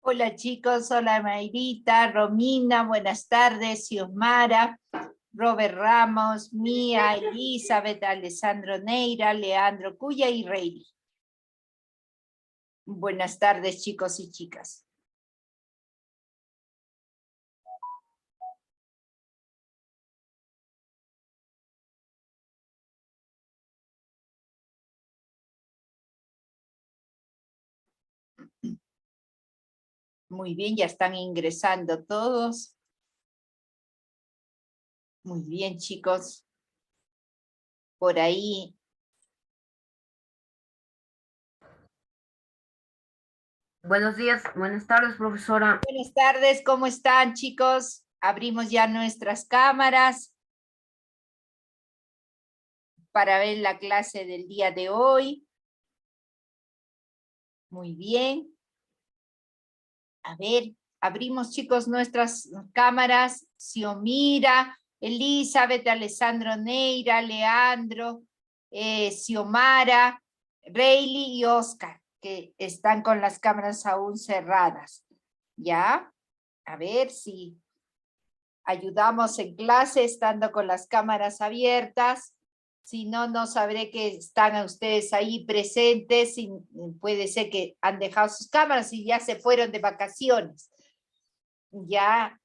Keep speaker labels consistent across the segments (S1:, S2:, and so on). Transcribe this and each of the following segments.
S1: Hola chicos, hola Mayrita, Romina, buenas tardes, Xiomara, Robert Ramos, Mía, Elizabeth, Alessandro Neira, Leandro Cuya y Reilly. Buenas tardes chicos y chicas. Muy bien, ya están ingresando todos. Muy bien chicos. Por ahí.
S2: Buenos días, buenas tardes, profesora.
S1: Buenas tardes, ¿cómo están chicos? Abrimos ya nuestras cámaras para ver la clase del día de hoy. Muy bien. A ver, abrimos chicos nuestras cámaras. Xiomira, Elizabeth, Alessandro Neira, Leandro, Xiomara, Reilly y Oscar, que están con las cámaras aún cerradas. ¿Ya? A ver si ayudamos en clase estando con las cámaras abiertas. Si no, no sabré que están ustedes ahí presentes y puede ser que han dejado sus cámaras y ya se fueron de vacaciones. Ya,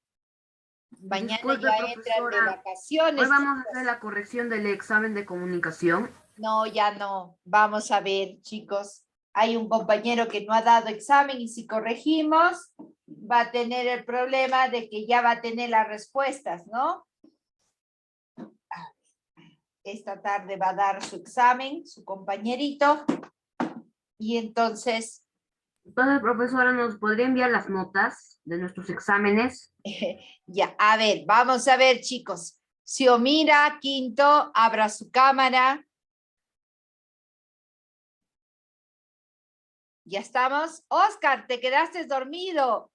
S1: mañana
S2: Disculpe,
S1: ya entran de
S2: profesora. Hoy
S1: vacaciones,
S2: vamos a
S1: chicos.
S2: hacer la corrección del examen de comunicación.
S1: No, ya no. Vamos a ver, chicos. Hay un compañero que no ha dado examen y si corregimos, va a tener el problema de que ya va a tener las respuestas, ¿no? Esta tarde va a dar su examen, su compañerito, y entonces,
S2: Entonces, profesora, ¿nos podría enviar las notas de nuestros exámenes?
S1: ya, a ver, vamos a ver, chicos. Xiomira, Quinto, abra su cámara. ¿Ya estamos? Oscar, te quedaste dormido.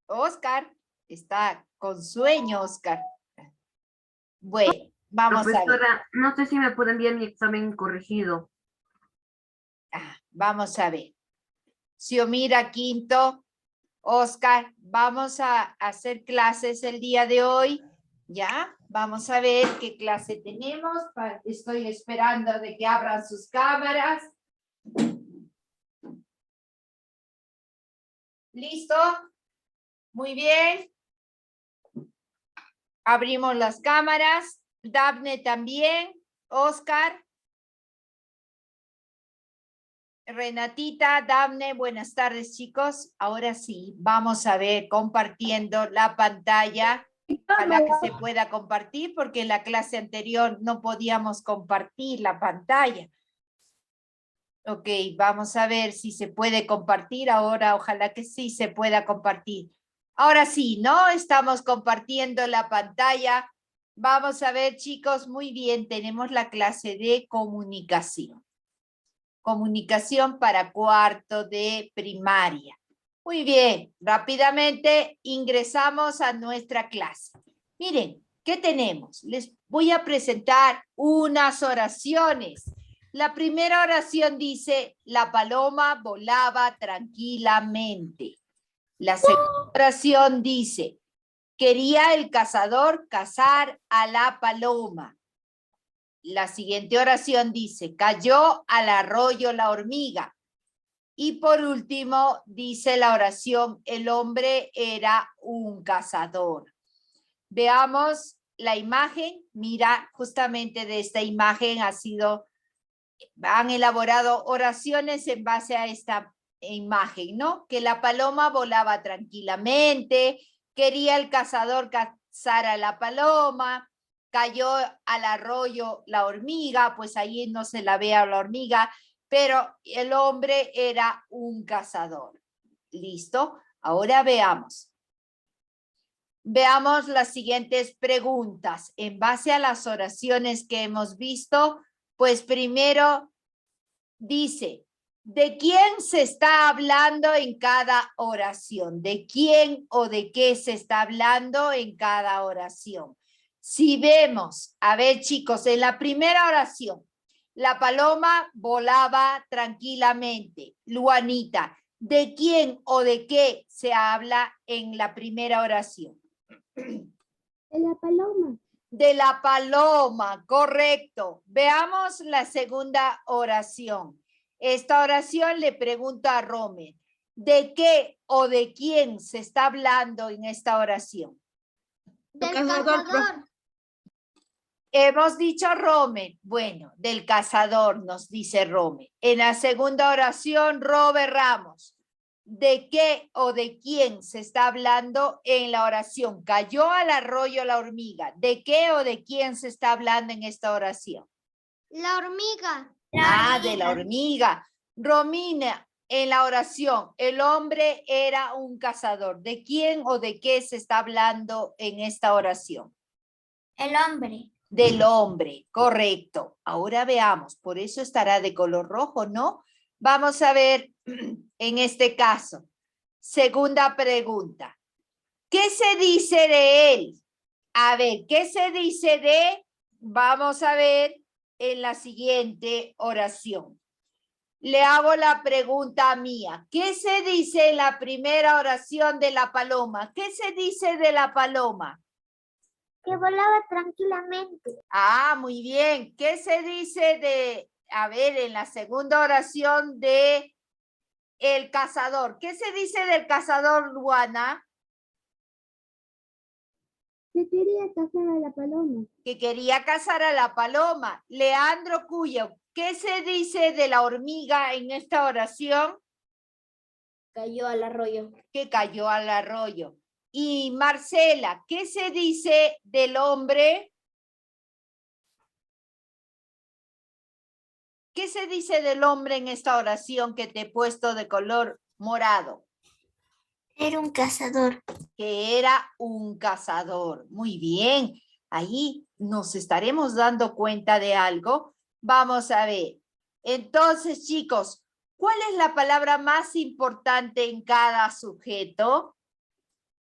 S1: Oscar, está con sueño, Oscar. Bueno, vamos a ver.
S2: Profesora, no sé si me puede enviar mi examen corregido.
S1: Vamos a ver. Xiomira, Quinto, Oscar, vamos a hacer clases el día de hoy. ¿Ya? Vamos a ver qué clase tenemos. Estoy esperando de que abran sus cámaras. ¿Listo? Muy bien. Abrimos las cámaras. Dafne también. Oscar. Renatita, Dafne, buenas tardes, chicos. Ahora sí, vamos a ver compartiendo la pantalla. Ojalá que se pueda compartir porque en la clase anterior no podíamos compartir la pantalla. Ok, vamos a ver si se puede compartir ahora. Ojalá que sí se pueda compartir. Ahora sí, ¿no? Estamos compartiendo la pantalla. Vamos a ver, chicos, muy bien. Tenemos la clase de comunicación. Comunicación para cuarto de primaria. Muy bien, rápidamente ingresamos a nuestra clase. Miren, ¿qué tenemos? Les voy a presentar unas oraciones. La primera oración dice, la paloma volaba tranquilamente. La segunda oración dice, quería el cazador cazar a la paloma. La siguiente oración dice, cayó al arroyo la hormiga. Y por último, dice la oración, el hombre era un cazador. Veamos la imagen. Mira, justamente de esta imagen han elaborado oraciones en base a esta imagen, ¿no? Que la paloma volaba tranquilamente, quería el cazador cazar a la paloma, cayó al arroyo la hormiga, pues ahí no se la ve a la hormiga, pero el hombre era un cazador. ¿Listo? Ahora veamos. Veamos las siguientes preguntas. En base a las oraciones que hemos visto, pues primero dice, ¿de quién se está hablando en cada oración? ¿De quién o de qué se está hablando en cada oración? Si vemos, a ver chicos, en la primera oración, la paloma volaba tranquilamente. Luanita, ¿De quién o de qué se habla en la primera oración?
S3: De la paloma.
S1: De la paloma, correcto. Veamos la segunda oración. Esta oración le pregunto a Romer, ¿de qué o de quién se está hablando en esta oración?
S3: Del cazador.
S1: Hemos dicho Romer. Bueno, del cazador, nos dice Romer. En la segunda oración, Robert Ramos. ¿De qué o de quién se está hablando en la oración? Cayó al arroyo la hormiga. ¿De qué o de quién se está hablando en esta oración?
S3: La hormiga.
S1: De la hormiga. Romina, en la oración, el hombre era un cazador. ¿De quién o de qué se está hablando en esta oración?
S3: El hombre.
S1: Del hombre, correcto. Ahora veamos, por eso estará de color rojo, ¿no? Vamos a ver en este caso. Segunda pregunta. ¿Qué se dice de él? A ver, ¿qué se dice de? Vamos a ver en la siguiente oración. Le hago la pregunta mía. ¿Qué se dice en la primera oración de la paloma? ¿Qué se dice de la paloma?
S3: Que volaba tranquilamente.
S1: Muy bien. ¿Qué se dice de, a ver, en la segunda oración de el cazador? ¿Qué se dice del cazador, Luana?
S3: Que quería cazar a la paloma.
S1: Que quería cazar a la paloma. Leandro Cuyo, ¿qué se dice de la hormiga en esta oración?
S3: Cayó al arroyo.
S1: Que cayó al arroyo. Y Marcela, ¿qué se dice del hombre? ¿Qué se dice del hombre en esta oración que te he puesto de color morado?
S3: Era un cazador.
S1: Que era un cazador. Muy bien. Ahí nos estaremos dando cuenta de algo. Vamos a ver. Entonces, chicos, ¿cuál es la palabra más importante en cada sujeto?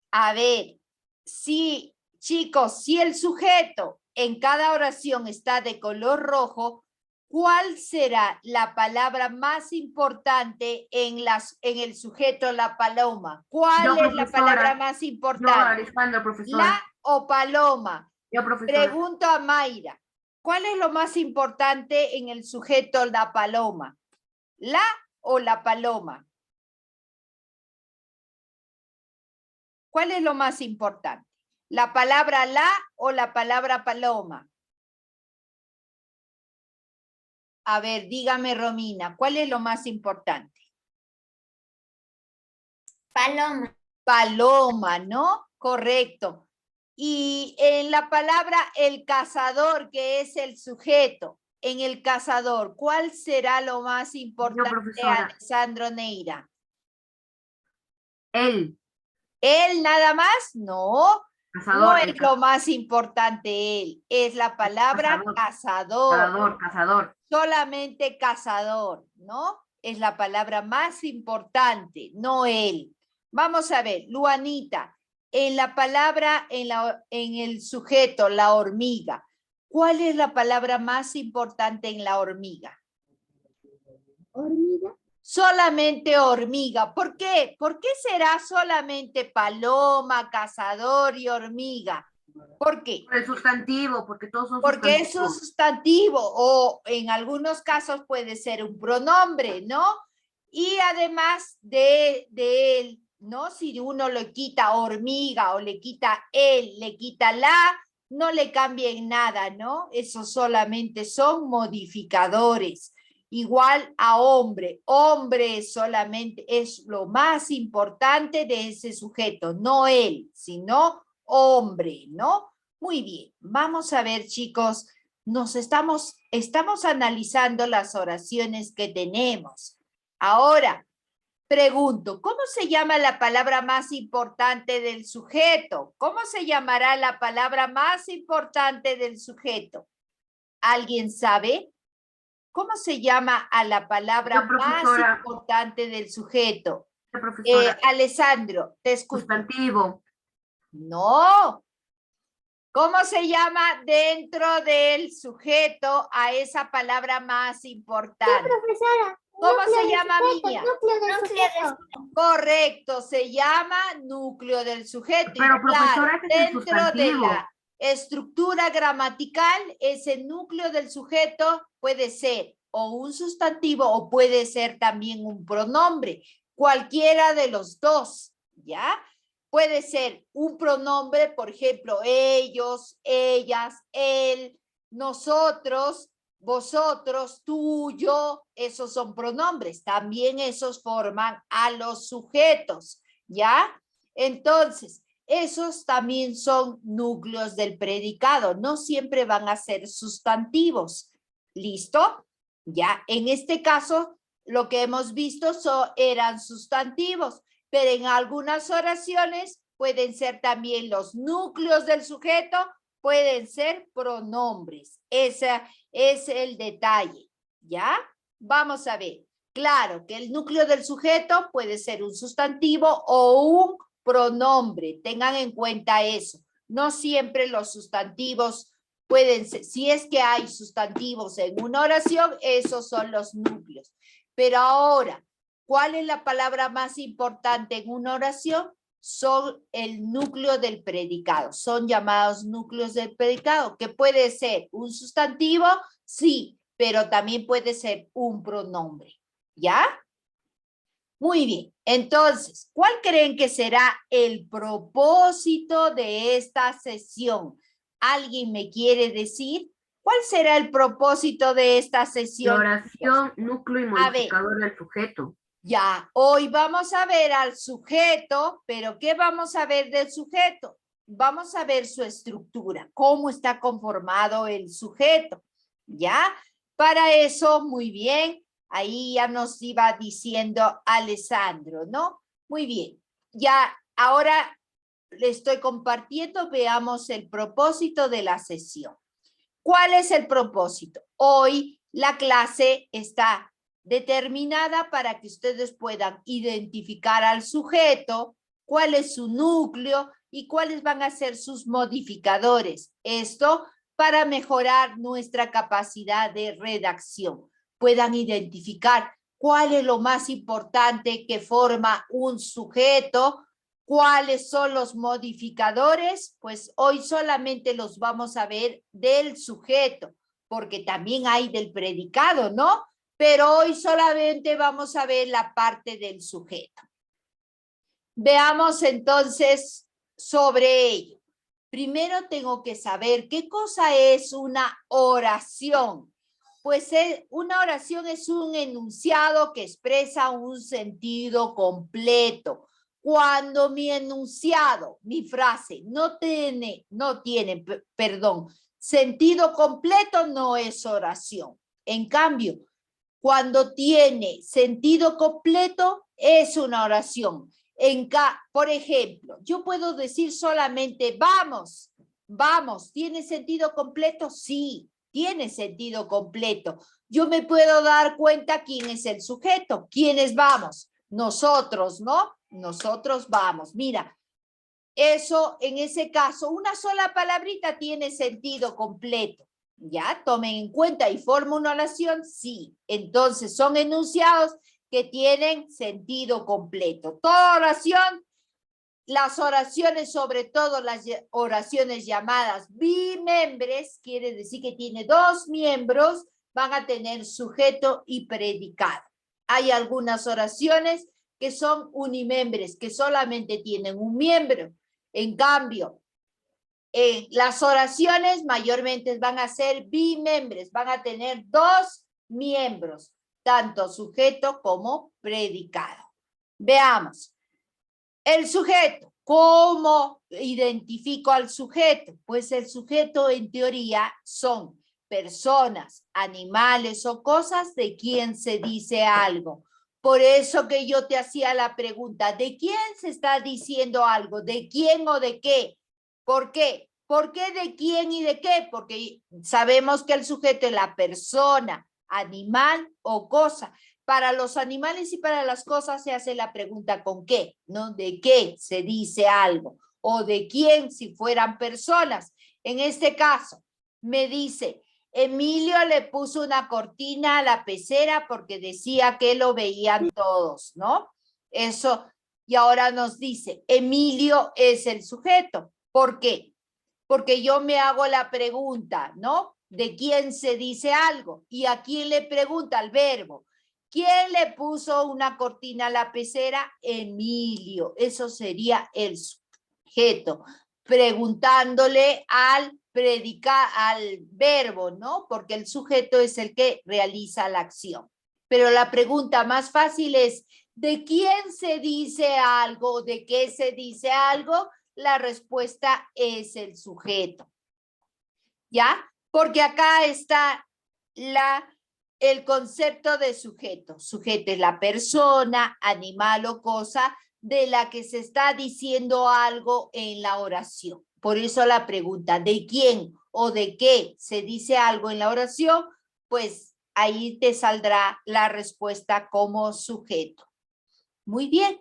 S1: A ver, si, chicos, si el sujeto en cada oración está de color rojo, ¿cuál será la palabra más importante en el sujeto la paloma? ¿Cuál
S2: Yo,
S1: es la
S2: profesora.
S1: palabra más
S2: Yo,
S1: importante?
S2: Alejandro,
S1: ¿La
S2: profesora.
S1: o paloma?
S2: Yo, profesora.
S1: Pregunto a Mayra, ¿cuál es lo más importante en el sujeto la paloma? ¿La o la paloma? ¿Cuál es lo más importante? ¿La palabra la o la palabra paloma? A ver, dígame, Romina, ¿cuál es lo más importante?
S3: Paloma.
S1: Paloma, ¿no? Correcto. Y en la palabra el cazador, que es el sujeto, en el cazador, ¿cuál será lo más importante,
S2: profesora.
S1: Alessandro Neira?
S2: Él.
S1: ¿Él nada más? No.
S2: Cazador.
S1: No es lo más importante él, es la palabra cazador.
S2: Cazador.
S1: Solamente cazador, ¿no? Es la palabra más importante, no él. Vamos a ver, Luanita, en la palabra, en el sujeto, la hormiga, ¿cuál es la palabra más importante en la hormiga?
S3: Hormiga.
S1: Solamente hormiga. ¿Por qué? ¿Por qué será solamente paloma, cazador y hormiga? ¿Por qué?
S2: Por el sustantivo, porque todos son
S1: Porque es un
S2: sustantivos.
S1: sustantivo o en algunos casos puede ser un pronombre, ¿no? Y además de él, ¿no? Si uno le quita hormiga o le quita él, le quita la, no le cambia en nada, ¿no? Eso solamente son modificadores. Igual a hombre. Hombre solamente es lo más importante de ese sujeto, no él, sino hombre, ¿no? Muy bien, vamos a ver, chicos, estamos analizando las oraciones que tenemos. Ahora, pregunto, ¿cómo se llama la palabra más importante del sujeto? ¿Cómo se llamará la palabra más importante del sujeto? ¿Alguien sabe? ¿Cómo se llama a la palabra más importante del sujeto? Alessandro, te escucho.
S2: Sustantivo.
S1: No. ¿Cómo se llama dentro del sujeto a esa palabra más importante?
S3: Sí, profesora.
S1: ¿Cómo se llama, Mía?
S3: Núcleo del sujeto.
S1: Correcto, se llama núcleo del sujeto. Y
S2: Pero, profesora,
S1: claro,
S2: ese es el
S1: dentro de
S2: sustantivo.
S1: la estructura gramatical, ese núcleo del sujeto puede ser o un sustantivo o puede ser también un pronombre. Cualquiera de los dos, ¿ya? Puede ser un pronombre, por ejemplo, ellos, ellas, él, nosotros, vosotros, tú, yo, esos son pronombres. También esos forman a los sujetos, ¿ya? Entonces, esos también son núcleos del predicado. No siempre van a ser sustantivos. ¿Listo? Ya, en este caso, lo que hemos visto eran sustantivos, pero en algunas oraciones pueden ser también los núcleos del sujeto, pueden ser pronombres. Ese es el detalle, ¿ya? Vamos a ver. Claro que el núcleo del sujeto puede ser un sustantivo o un pronombre. Tengan en cuenta eso. No siempre los sustantivos pueden ser, si es que hay sustantivos en una oración, esos son los núcleos. Pero ahora, ¿cuál es la palabra más importante en una oración? Son el núcleo del predicado. Son llamados núcleos del predicado, que puede ser un sustantivo, sí, pero también puede ser un pronombre. ¿Ya? Muy bien. Entonces, ¿cuál creen que será el propósito de esta sesión? ¿Alguien me quiere decir? ¿Cuál será el propósito de esta
S2: La
S1: sesión?
S2: oración, núcleo y
S1: A ver.
S2: modificador del sujeto.
S1: Ya, hoy vamos a ver al sujeto, pero ¿qué vamos a ver del sujeto? Vamos a ver su estructura, cómo está conformado el sujeto, ¿ya? Para eso, muy bien, ahí ya nos iba diciendo Alessandro, ¿no? Muy bien, ya ahora le estoy compartiendo, veamos el propósito de la sesión. ¿Cuál es el propósito? Hoy la clase está determinada para que ustedes puedan identificar al sujeto, cuál es su núcleo y cuáles van a ser sus modificadores. Esto para mejorar nuestra capacidad de redacción. Puedan identificar cuál es lo más importante que forma un sujeto, ¿cuáles son los modificadores? Pues hoy solamente los vamos a ver del sujeto, porque también hay del predicado, ¿no? Pero hoy solamente vamos a ver la parte del sujeto. Veamos entonces sobre ello. Primero tengo que saber qué cosa es una oración. Pues una oración es un enunciado que expresa un sentido completo. Cuando mi enunciado, mi frase, no tiene, sentido completo, no es oración. En cambio, cuando tiene sentido completo, es una oración. Por ejemplo, yo puedo decir solamente vamos, vamos, ¿tiene sentido completo? Sí, tiene sentido completo. Yo me puedo dar cuenta quién es el sujeto, quiénes vamos, nosotros, ¿no? Nosotros vamos. Mira, eso en ese caso, una sola palabrita tiene sentido completo. ¿Ya? Tomen en cuenta y forma una oración, sí. Entonces son enunciados que tienen sentido completo. Toda oración, las oraciones, sobre todo las oraciones llamadas bimembres, quiere decir que tiene dos miembros, van a tener sujeto y predicado. Hay algunas oraciones que son unimembres, que solamente tienen un miembro. En cambio, las oraciones mayormente van a ser bimembres, van a tener dos miembros, tanto sujeto como predicado. Veamos. El sujeto. ¿Cómo identifico al sujeto? Pues el sujeto en teoría son personas, animales o cosas de quien se dice algo. Por eso que yo te hacía la pregunta, ¿de quién se está diciendo algo? ¿De quién o de qué? ¿Por qué? ¿Por qué de quién y de qué? Porque sabemos que el sujeto es la persona, animal o cosa. Para los animales y para las cosas se hace la pregunta ¿con qué? ¿No? ¿De qué se dice algo? ¿O de quién si fueran personas? En este caso, me dice, Emilio le puso una cortina a la pecera porque decía que lo veían todos, ¿no? Eso, y ahora nos dice, Emilio es el sujeto. ¿Por qué? Porque yo me hago la pregunta, ¿no? ¿De quién se dice algo? ¿Y a quién le pregunta? Al verbo. ¿Quién le puso una cortina a la pecera? Emilio. Eso sería el sujeto. Preguntándole al verbo, ¿no? Porque el sujeto es el que realiza la acción. Pero la pregunta más fácil es, ¿de quién se dice algo? ¿De qué se dice algo? La respuesta es el sujeto. ¿Ya? Porque acá está el concepto de sujeto. Sujeto es la persona, animal o cosa de la que se está diciendo algo en la oración. Por eso la pregunta, ¿de quién o de qué se dice algo en la oración? Pues ahí te saldrá la respuesta como sujeto. Muy bien.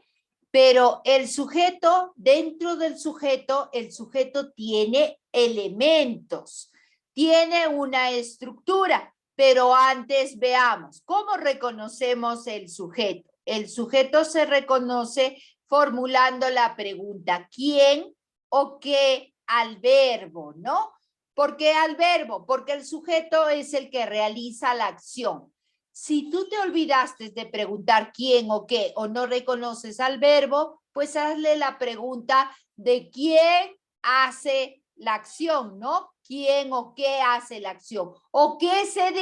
S1: Pero el sujeto, dentro del sujeto, el sujeto tiene elementos, tiene una estructura, pero antes veamos, ¿cómo reconocemos el sujeto? El sujeto se reconoce formulando la pregunta, ¿quién o qué al verbo, no? ¿Por qué al verbo? Porque el sujeto es el que realiza la acción. Si tú te olvidaste de preguntar quién o qué o no reconoces al verbo, pues hazle la pregunta de quién hace la acción, ¿no? ¿Quién o qué hace la acción? ¿O qué se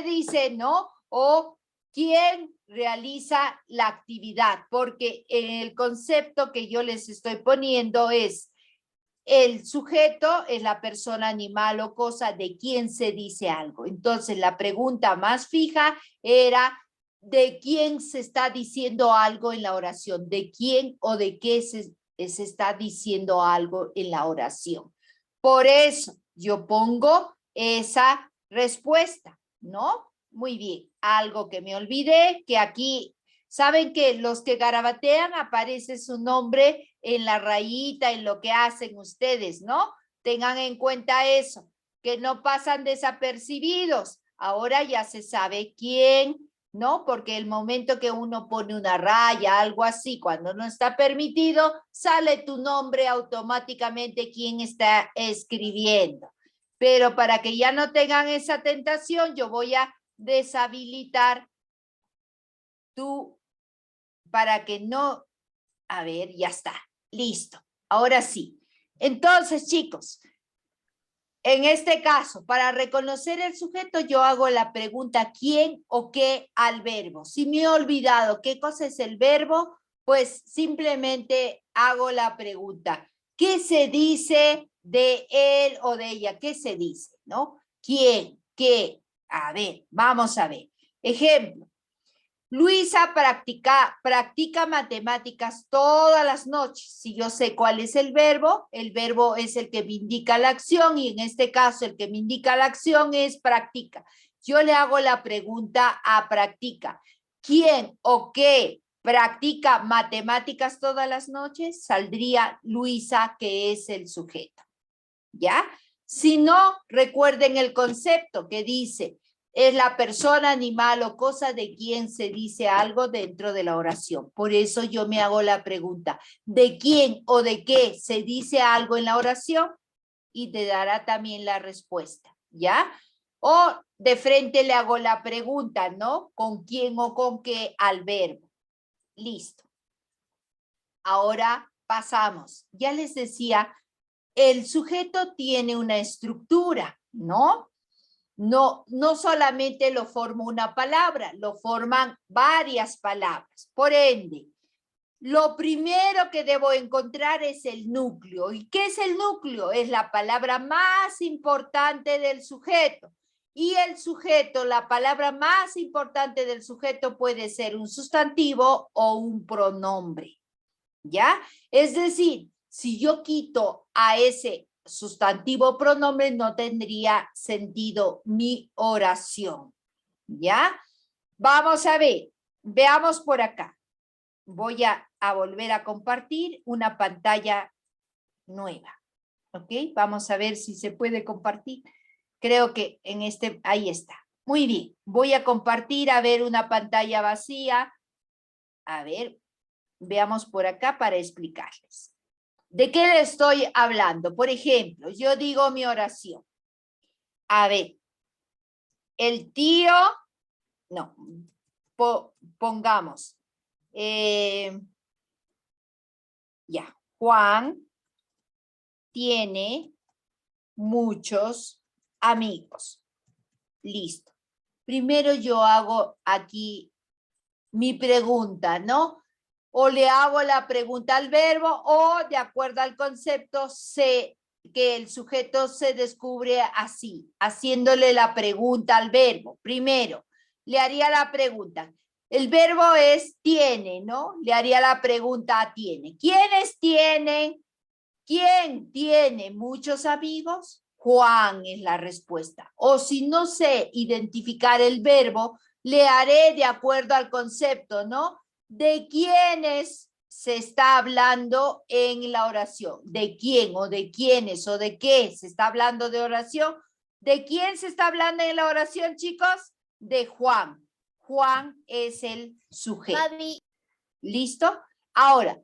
S1: dice, no? O quién realiza la actividad, porque el concepto que yo les estoy poniendo es el sujeto es la persona, animal o cosa de quien se dice algo. Entonces, la pregunta más fija era ¿de quién se está diciendo algo en la oración? ¿De quién o de qué se está diciendo algo en la oración? Por eso yo pongo esa respuesta, ¿no? Muy bien. Algo que me olvidé, que aquí saben que los que garabatean aparece su nombre en la rayita, en lo que hacen ustedes, ¿no? Tengan en cuenta eso, que no pasan desapercibidos. Ahora ya se sabe quién, ¿no? Porque el momento que uno pone una raya, algo así, cuando no está permitido, sale tu nombre automáticamente quién está escribiendo. Pero para que ya no tengan esa tentación, yo voy a deshabilitar para que no, a ver, ya está, listo, ahora sí. Entonces, chicos, en este caso, para reconocer el sujeto, yo hago la pregunta ¿quién o qué al verbo? Si me he olvidado qué cosa es el verbo, pues simplemente hago la pregunta ¿qué se dice de él o de ella? ¿Qué se dice? ¿No? ¿Quién? ¿Qué? A ver, vamos a ver. Ejemplo. Luisa practica matemáticas todas las noches. Si yo sé cuál es el verbo es el que me indica la acción y en este caso el que me indica la acción es practica. Yo le hago la pregunta a practica. ¿Quién o qué practica matemáticas todas las noches? Saldría Luisa, que es el sujeto. ¿Ya? Si no, recuerden el concepto que dice es la persona, animal o cosa de quien se dice algo dentro de la oración. Por eso yo me hago la pregunta, ¿de quién o de qué se dice algo en la oración? Y te dará también la respuesta, ¿ya? O de frente le hago la pregunta, ¿no? ¿Con quién o con qué al verbo? Listo. Ahora pasamos. Ya les decía, el sujeto tiene una estructura, ¿no? No solamente lo forma una palabra, lo forman varias palabras. Por ende, lo primero que debo encontrar es el núcleo. ¿Y qué es el núcleo? Es la palabra más importante del sujeto. Y el sujeto, la palabra más importante del sujeto puede ser un sustantivo o un pronombre. ¿Ya? Es decir, si yo quito a ese sustantivo pronombre, no tendría sentido mi oración. ¿Ya? Vamos a ver, veamos por acá. Voy a volver a compartir una pantalla nueva. ¿Ok? Vamos a ver si se puede compartir. Creo que en este, ahí está. Muy bien, voy a compartir, a ver una pantalla vacía. A ver, veamos por acá para explicarles. ¿De qué le estoy hablando? Por ejemplo, yo digo mi oración. A ver, el tío, no, pongamos, ya, Juan tiene muchos amigos. Listo. Primero yo hago aquí mi pregunta, ¿no? O le hago la pregunta al verbo o de acuerdo al concepto sé que el sujeto se descubre así, haciéndole la pregunta al verbo. Primero, le haría la pregunta. El verbo es tiene, ¿no? Le haría la pregunta a tiene. ¿Quiénes tienen? ¿Quién tiene muchos amigos? Juan es la respuesta. O si no sé identificar el verbo, le haré de acuerdo al concepto, ¿no? ¿De quiénes se está hablando en la oración? ¿De quién o de quiénes o de qué se está hablando de oración? ¿De quién se está hablando en la oración, chicos? De Juan. Juan es el sujeto.
S3: Fabi.
S1: ¿Listo? Ahora,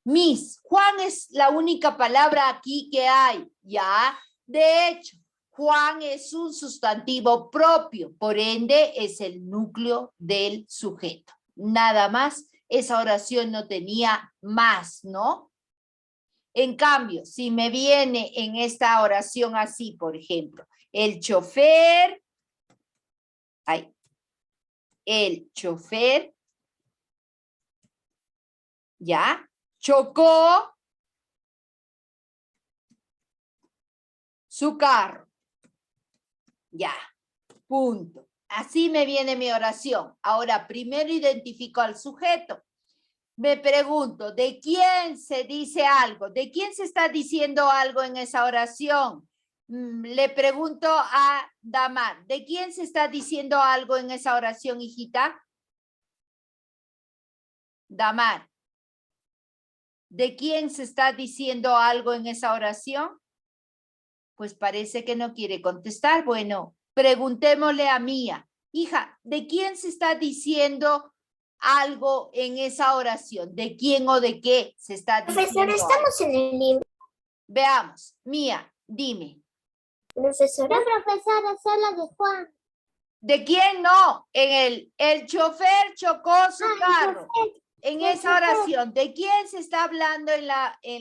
S1: Miss, Juan es la única palabra aquí que hay, ¿ya? De hecho, Juan es un sustantivo propio, por ende es el núcleo del sujeto. Nada más, esa oración no tenía más, ¿no? En cambio, si me viene en esta oración así, por ejemplo, el chofer, ¿ya? Chocó su carro. Ya, punto. Así me viene mi oración. Ahora, primero identifico al sujeto. Me pregunto, ¿de quién se dice algo? ¿De quién se está diciendo algo en esa oración? Le pregunto a Damar, ¿de quién se está diciendo algo en esa oración, hijita? Damar, ¿de quién se está diciendo algo en esa oración? Pues parece que no quiere contestar. Bueno, preguntémosle a Mía. Hija, ¿de quién se está diciendo algo en esa oración? ¿De quién o de qué se está diciendo?
S3: Profesora, estamos en el libro.
S1: Veamos. Mía, dime.
S3: Profesora. La profesora, solo de Juan.
S1: ¿De quién no? En el chofer chocó su carro. En esa oración, ¿de quién se está hablando en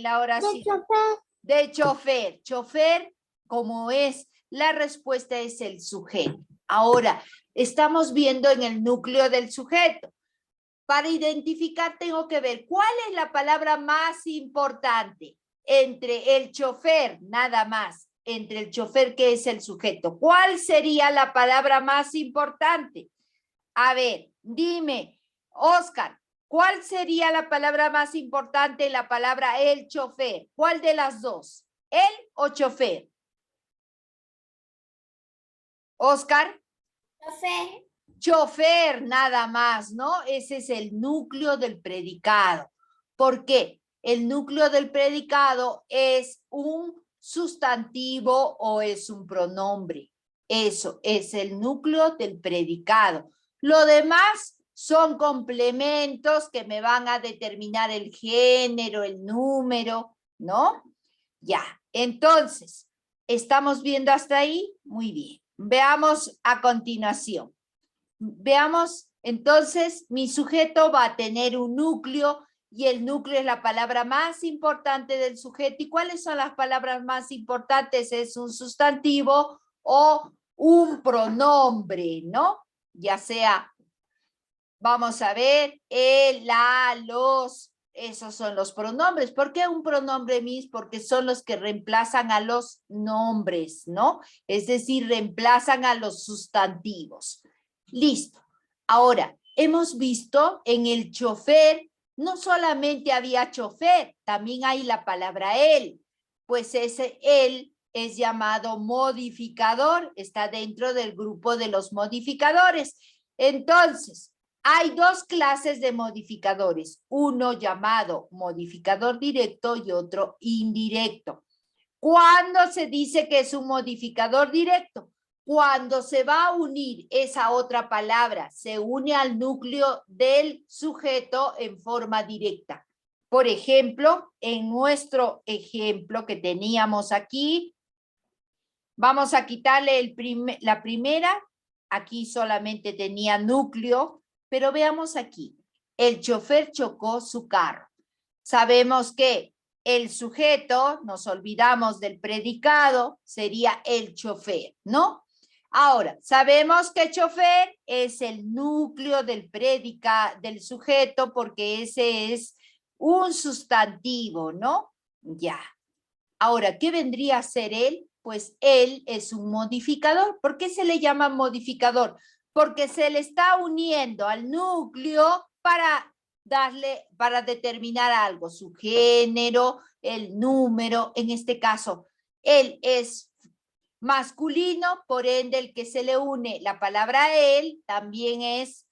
S1: la oración?
S3: De chofer.
S1: De chofer. Chofer, como es, la respuesta es el sujeto. Ahora, estamos viendo en el núcleo del sujeto. Para identificar tengo que ver cuál es la palabra más importante entre el chofer, nada más, entre el chofer que es el sujeto. ¿Cuál sería la palabra más importante? A ver, dime, Oscar, ¿cuál sería la palabra más importante? La palabra el chofer. ¿Cuál de las dos? ¿El o chofer? Oscar.
S3: Chofer.
S1: Chofer, nada más, ¿no? Ese es el núcleo del predicado. ¿Por qué? El núcleo del predicado es un sustantivo o es un pronombre. Eso es el núcleo del predicado. Lo demás son complementos que me van a determinar el género, el número, ¿no? Ya, entonces, ¿estamos viendo hasta ahí? Muy bien. Veamos a continuación. Veamos, entonces, mi sujeto va a tener un núcleo y el núcleo es la palabra más importante del sujeto. ¿Y cuáles son las palabras más importantes? Es un sustantivo o un pronombre, ¿no? Ya sea, vamos a ver, el, la, los, esos son los pronombres. ¿Por qué un pronombre, Miss? Porque son los que reemplazan a los nombres, ¿no? Es decir, reemplazan a los sustantivos. Listo. Ahora, hemos visto en el chofer, no solamente había chofer, también hay la palabra él, pues ese él es llamado modificador, está dentro del grupo de los modificadores. Entonces, hay dos clases de modificadores, uno llamado modificador directo y otro indirecto. ¿Cuándo se dice que es un modificador directo? Cuando se va a unir esa otra palabra, se une al núcleo del sujeto en forma directa. Por ejemplo, en nuestro ejemplo que teníamos aquí, vamos a quitarle la primera. Aquí solamente tenía núcleo, pero veamos aquí. El chofer chocó su carro. Sabemos que el sujeto, nos olvidamos del predicado, sería el chofer, ¿no? Ahora, sabemos que chofer es el núcleo del del sujeto porque ese es un sustantivo, ¿no? Ya. Ahora, ¿qué vendría a ser él? Pues él es un modificador. ¿Por qué se le llama modificador? Porque se le está uniendo al núcleo para determinar algo, su género, el número, en este caso, él es masculino, por ende el que se le une la palabra él también es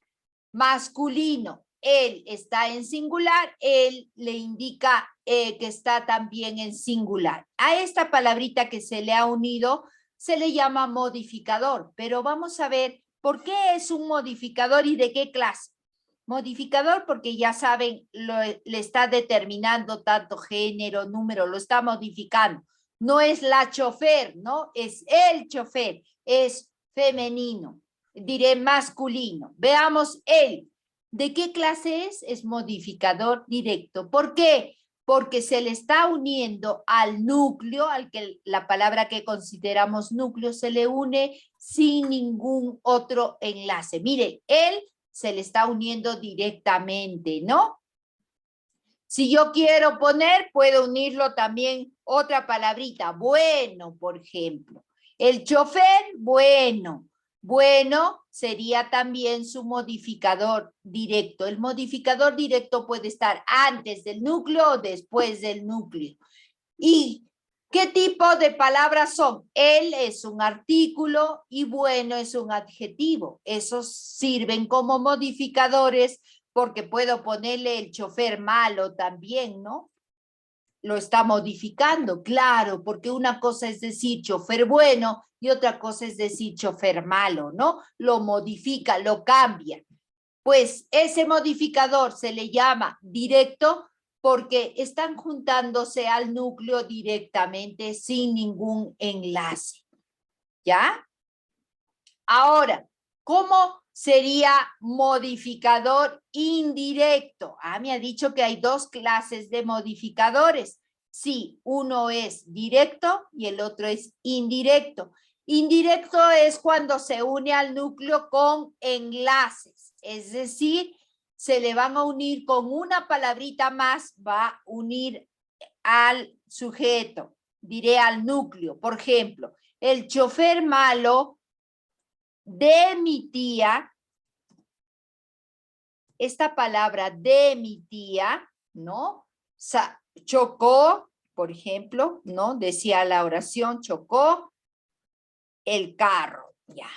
S1: masculino. Él está en singular, él le indica que está también en singular. A esta palabrita que se le ha unido se le llama modificador, pero vamos a ver por qué es un modificador y de qué clase. Modificador porque ya saben, le está determinando tanto género, número, lo está modificando. No es la chofer, ¿no? Es el chofer, es femenino, diré masculino. Veamos él. ¿De qué clase es? Es modificador directo. ¿Por qué? Porque se le está uniendo al núcleo, al que la palabra que consideramos núcleo se le une sin ningún otro enlace. Mire, él se le está uniendo directamente, ¿no? Si yo quiero poner, puedo unirlo también otra palabrita, bueno, por ejemplo. El chofer, bueno. Bueno sería también su modificador directo. El modificador directo puede estar antes del núcleo o después del núcleo. ¿Y qué tipo de palabras son? Él es un artículo y bueno es un adjetivo. Esos sirven como modificadores porque puedo ponerle el chofer malo también, ¿no? Lo está modificando, claro, porque una cosa es decir chofer bueno y otra cosa es decir chofer malo, ¿no? Lo modifica, lo cambia. Pues ese modificador se le llama directo porque están juntándose al núcleo directamente sin ningún enlace. ¿Ya? Ahora, ¿cómo sería modificador indirecto? Ah, me ha dicho que hay dos clases de modificadores. Sí, uno es directo y el otro es indirecto. Indirecto es cuando se une al núcleo con enlaces, es decir, se le van a unir con una palabrita más, va a unir al sujeto, diré al núcleo. Por ejemplo, el chofer malo de mi tía, esta palabra de mi tía, ¿no? Chocó, por ejemplo, ¿no? Decía la oración, chocó el carro, ya.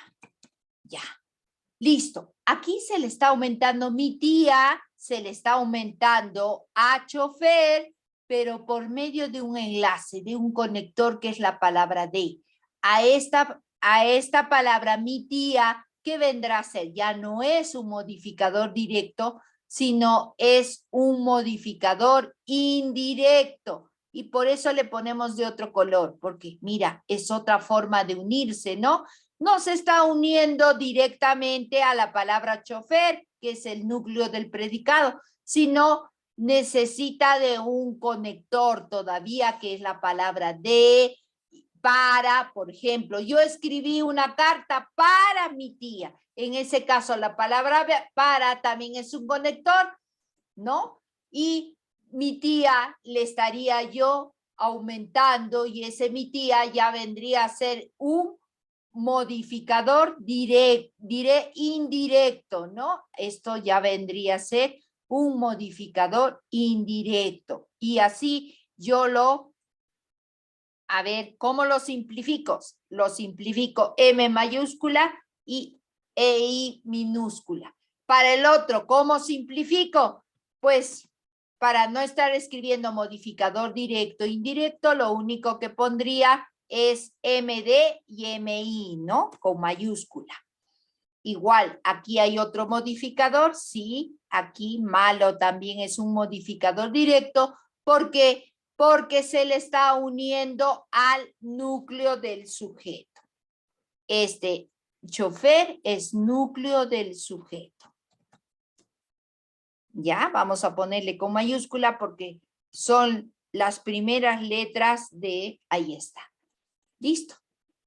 S1: Listo, aquí se le está aumentando mi tía, se le está aumentando a chofer, pero por medio de un enlace, de un conector que es la palabra de. A esta palabra, mi tía, ¿qué vendrá a ser? Ya no es un modificador directo, sino es un modificador indirecto. Y por eso le ponemos de otro color, porque mira, es otra forma de unirse, ¿no? No se está uniendo directamente a la palabra chofer, que es el núcleo del predicado, sino necesita de un conector todavía, que es la palabra de, para, por ejemplo, yo escribí una carta para mi tía. En ese caso, la palabra para también es un conector, ¿no? Y mi tía le estaría yo aumentando y ese mi tía ya vendría a ser un modificador diré indirecto, ¿no? Esto ya vendría a ser un modificador indirecto. Y así yo a ver, ¿cómo lo simplifico? Lo simplifico M mayúscula y I minúscula. Para el otro, ¿cómo simplifico? Pues para no estar escribiendo modificador directo e indirecto, lo único que pondría es MD y MI, ¿no? Con mayúscula. Igual, aquí hay otro modificador, sí, aquí malo también es un modificador directo, porque se le está uniendo al núcleo del sujeto. Este chofer es núcleo del sujeto. Ya, vamos a ponerle con mayúscula porque son las primeras letras de, ahí está. Listo.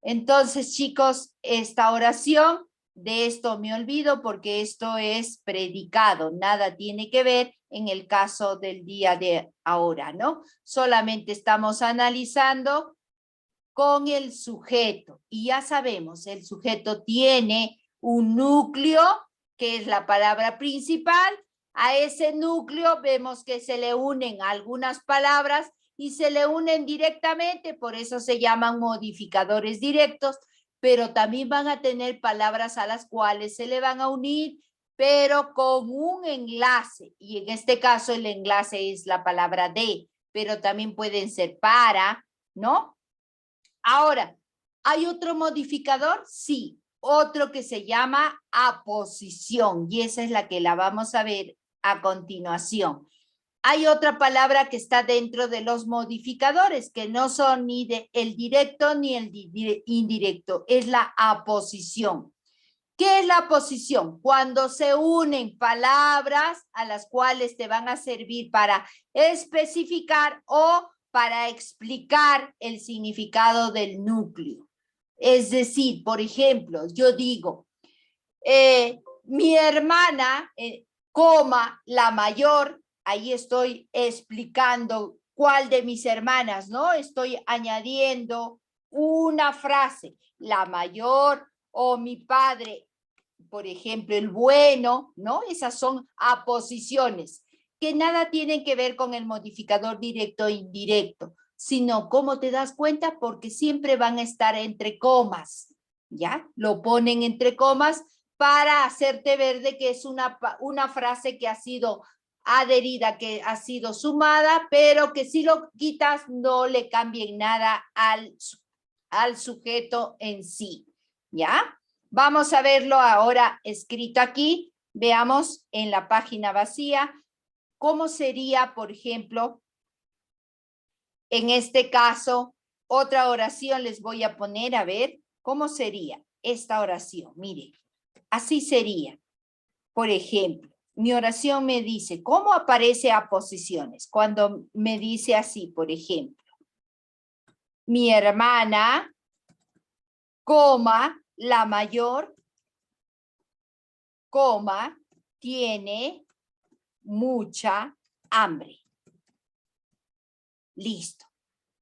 S1: Entonces, chicos, esta oración, de esto me olvido porque esto es predicado, nada tiene que ver en el caso del día de ahora, ¿no? Solamente estamos analizando con el sujeto y ya sabemos, el sujeto tiene un núcleo, que es la palabra principal. A ese núcleo vemos que se le unen algunas palabras y se le unen directamente, por eso se llaman modificadores directos, pero también van a tener palabras a las cuales se le van a unir, pero con un enlace, y en este caso el enlace es la palabra de, pero también pueden ser para, ¿no? Ahora, ¿hay otro modificador? Sí, otro que se llama aposición, y esa es la que la vamos a ver a continuación. Hay otra palabra que está dentro de los modificadores, que no son ni el directo ni el indirecto, es la aposición. ¿Qué es la aposición? Cuando se unen palabras a las cuales te van a servir para especificar o para explicar el significado del núcleo. Es decir, por ejemplo, yo digo, mi hermana, coma, la mayor, ahí estoy explicando cuál de mis hermanas, ¿no? Estoy añadiendo una frase, la mayor o mi padre, por ejemplo, el bueno, ¿no? Esas son aposiciones que nada tienen que ver con el modificador directo e indirecto, sino, ¿cómo te das cuenta? Porque siempre van a estar entre comas, ¿ya? Lo ponen entre comas para hacerte ver de que es una frase que ha sido adherida, que ha sido sumada, pero que si lo quitas no le cambien nada al sujeto en sí, ¿ya? Vamos a verlo ahora escrito aquí. Veamos en la página vacía cómo sería, por ejemplo, en este caso, otra oración les voy a poner, a ver, ¿cómo sería esta oración? Mire, así sería. Por ejemplo, mi oración me dice, ¿cómo aparece aposiciones? Cuando me dice así, por ejemplo, mi hermana, coma, la mayor, coma, tiene mucha hambre. Listo.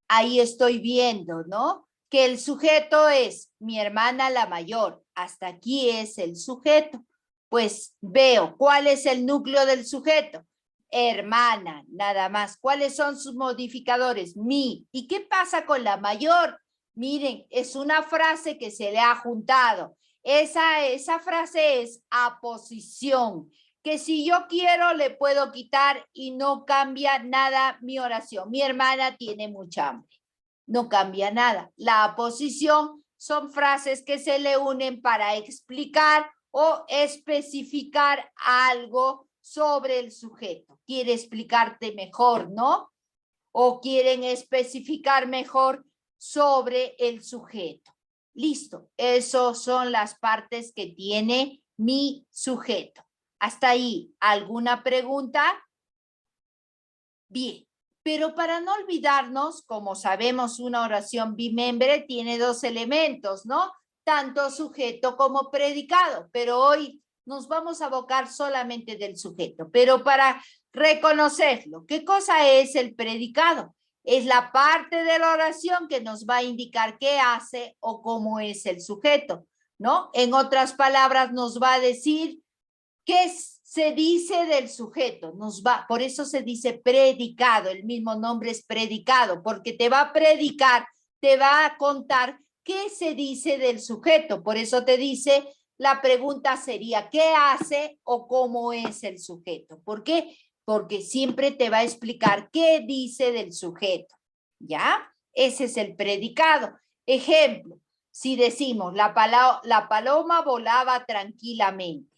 S1: Ahí estoy viendo, ¿no? Que el sujeto es mi hermana la mayor. Hasta aquí es el sujeto. Pues veo, ¿cuál es el núcleo del sujeto? Hermana, nada más. ¿Cuáles son sus modificadores? Mi. ¿Y qué pasa con la mayor? Miren, es una frase que se le ha juntado. Esa frase es aposición, que si yo quiero le puedo quitar y no cambia nada mi oración. Mi hermana tiene mucha hambre. No cambia nada. La aposición son frases que se le unen para explicar o especificar algo sobre el sujeto. Quiere explicarte mejor, ¿no? O quieren especificar mejor sobre el sujeto. Listo. Esas son las partes que tiene mi sujeto. Hasta ahí, ¿alguna pregunta? Bien, pero para no olvidarnos, como sabemos, una oración bimembre tiene dos elementos, ¿no? Tanto sujeto como predicado, pero hoy nos vamos a abocar solamente del sujeto. Pero para reconocerlo, ¿qué cosa es el predicado? Es la parte de la oración que nos va a indicar qué hace o cómo es el sujeto, ¿no? En otras palabras, nos va a decir ¿qué se dice del sujeto? Por eso se dice predicado, el mismo nombre es predicado, porque te va a predicar, te va a contar qué se dice del sujeto. Por eso te dice, la pregunta sería, ¿qué hace o cómo es el sujeto? ¿Por qué? porque siempre te va a explicar qué dice del sujeto, ¿ya? Ese es el predicado. Ejemplo, si decimos, la paloma volaba tranquilamente.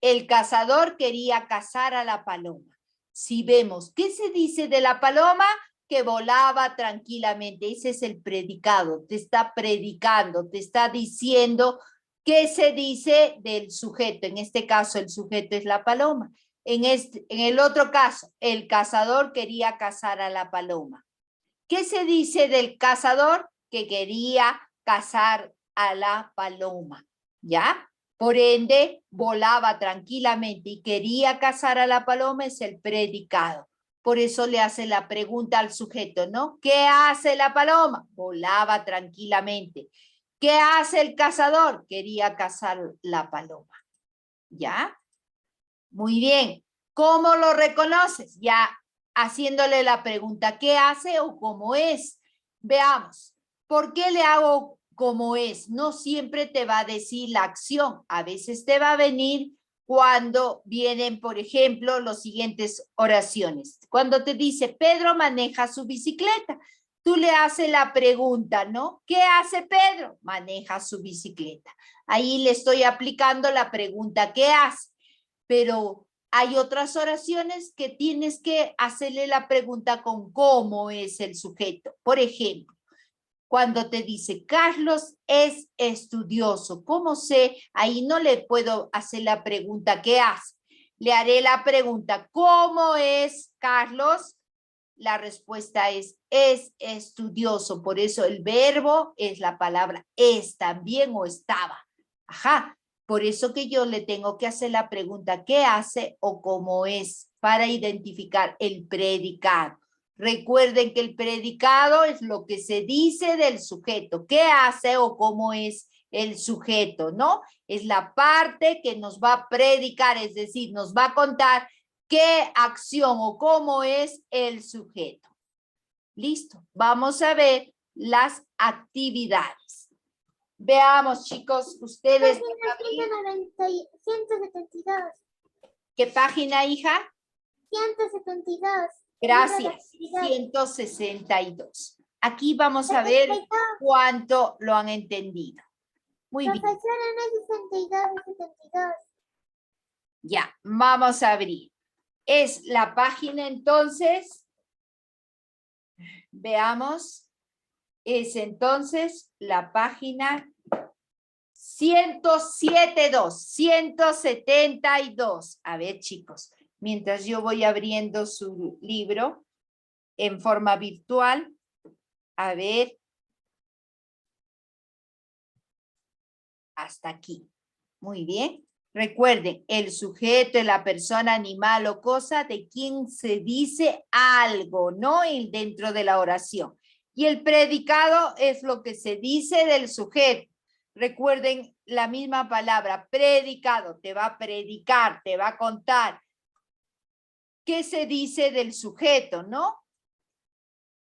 S1: El cazador quería cazar a la paloma. Si vemos, ¿qué se dice de la paloma? Que volaba tranquilamente. Ese es el predicado. Te está predicando, te está diciendo qué se dice del sujeto. En este caso, el sujeto es la paloma. En el otro caso, el cazador quería cazar a la paloma. ¿Qué se dice del cazador? Que quería cazar a la paloma, ¿ya? Por ende, volaba tranquilamente y quería cazar a la paloma, es el predicado. Por eso le hace la pregunta al sujeto, ¿no? ¿Qué hace la paloma? Volaba tranquilamente. ¿Qué hace el cazador? Quería cazar la paloma, ¿ya? Muy bien. ¿Cómo lo reconoces? Ya haciéndole la pregunta, ¿qué hace o cómo es? Veamos, ¿por qué le hago cómo es? No siempre te va a decir la acción, a veces te va a venir cuando vienen, por ejemplo, las siguientes oraciones. Cuando te dice, Pedro maneja su bicicleta, tú le haces la pregunta, ¿no? ¿Qué hace Pedro? Maneja su bicicleta. Ahí le estoy aplicando la pregunta, ¿qué hace? Pero hay otras oraciones que tienes que hacerle la pregunta con cómo es el sujeto. Por ejemplo, cuando te dice, Carlos es estudioso, ¿cómo sé? Ahí no le puedo hacer la pregunta, ¿qué hace? Le haré la pregunta, ¿cómo es Carlos? La respuesta es estudioso. Por eso el verbo es la palabra es también o estaba. Ajá. Por eso que yo le tengo que hacer la pregunta ¿qué hace o cómo es? Para identificar el predicado. Recuerden que el predicado es lo que se dice del sujeto. ¿Qué hace o cómo es el sujeto? ¿No? Es la parte que nos va a predicar, es decir, nos va a contar qué acción o cómo es el sujeto. Listo. Vamos a ver las actividades. Veamos, chicos, ustedes.
S3: Página 172.
S1: ¿Qué página, hija?
S3: 172.
S1: Gracias. 162. Aquí vamos a ver cuánto lo han entendido. Muy bien.
S3: Profesora, no es 62, es 72.
S1: Ya, vamos a abrir. Es la página entonces. Veamos. Es entonces la página 107.2, 172. A ver, chicos, mientras yo voy abriendo su libro en forma virtual, a ver, hasta aquí. Muy bien. Recuerden, el sujeto es la persona, animal o cosa de quien se dice algo, ¿no? Dentro de la oración. Y el predicado es lo que se dice del sujeto. Recuerden la misma palabra, predicado, te va a predicar, te va a contar qué se dice del sujeto, ¿no?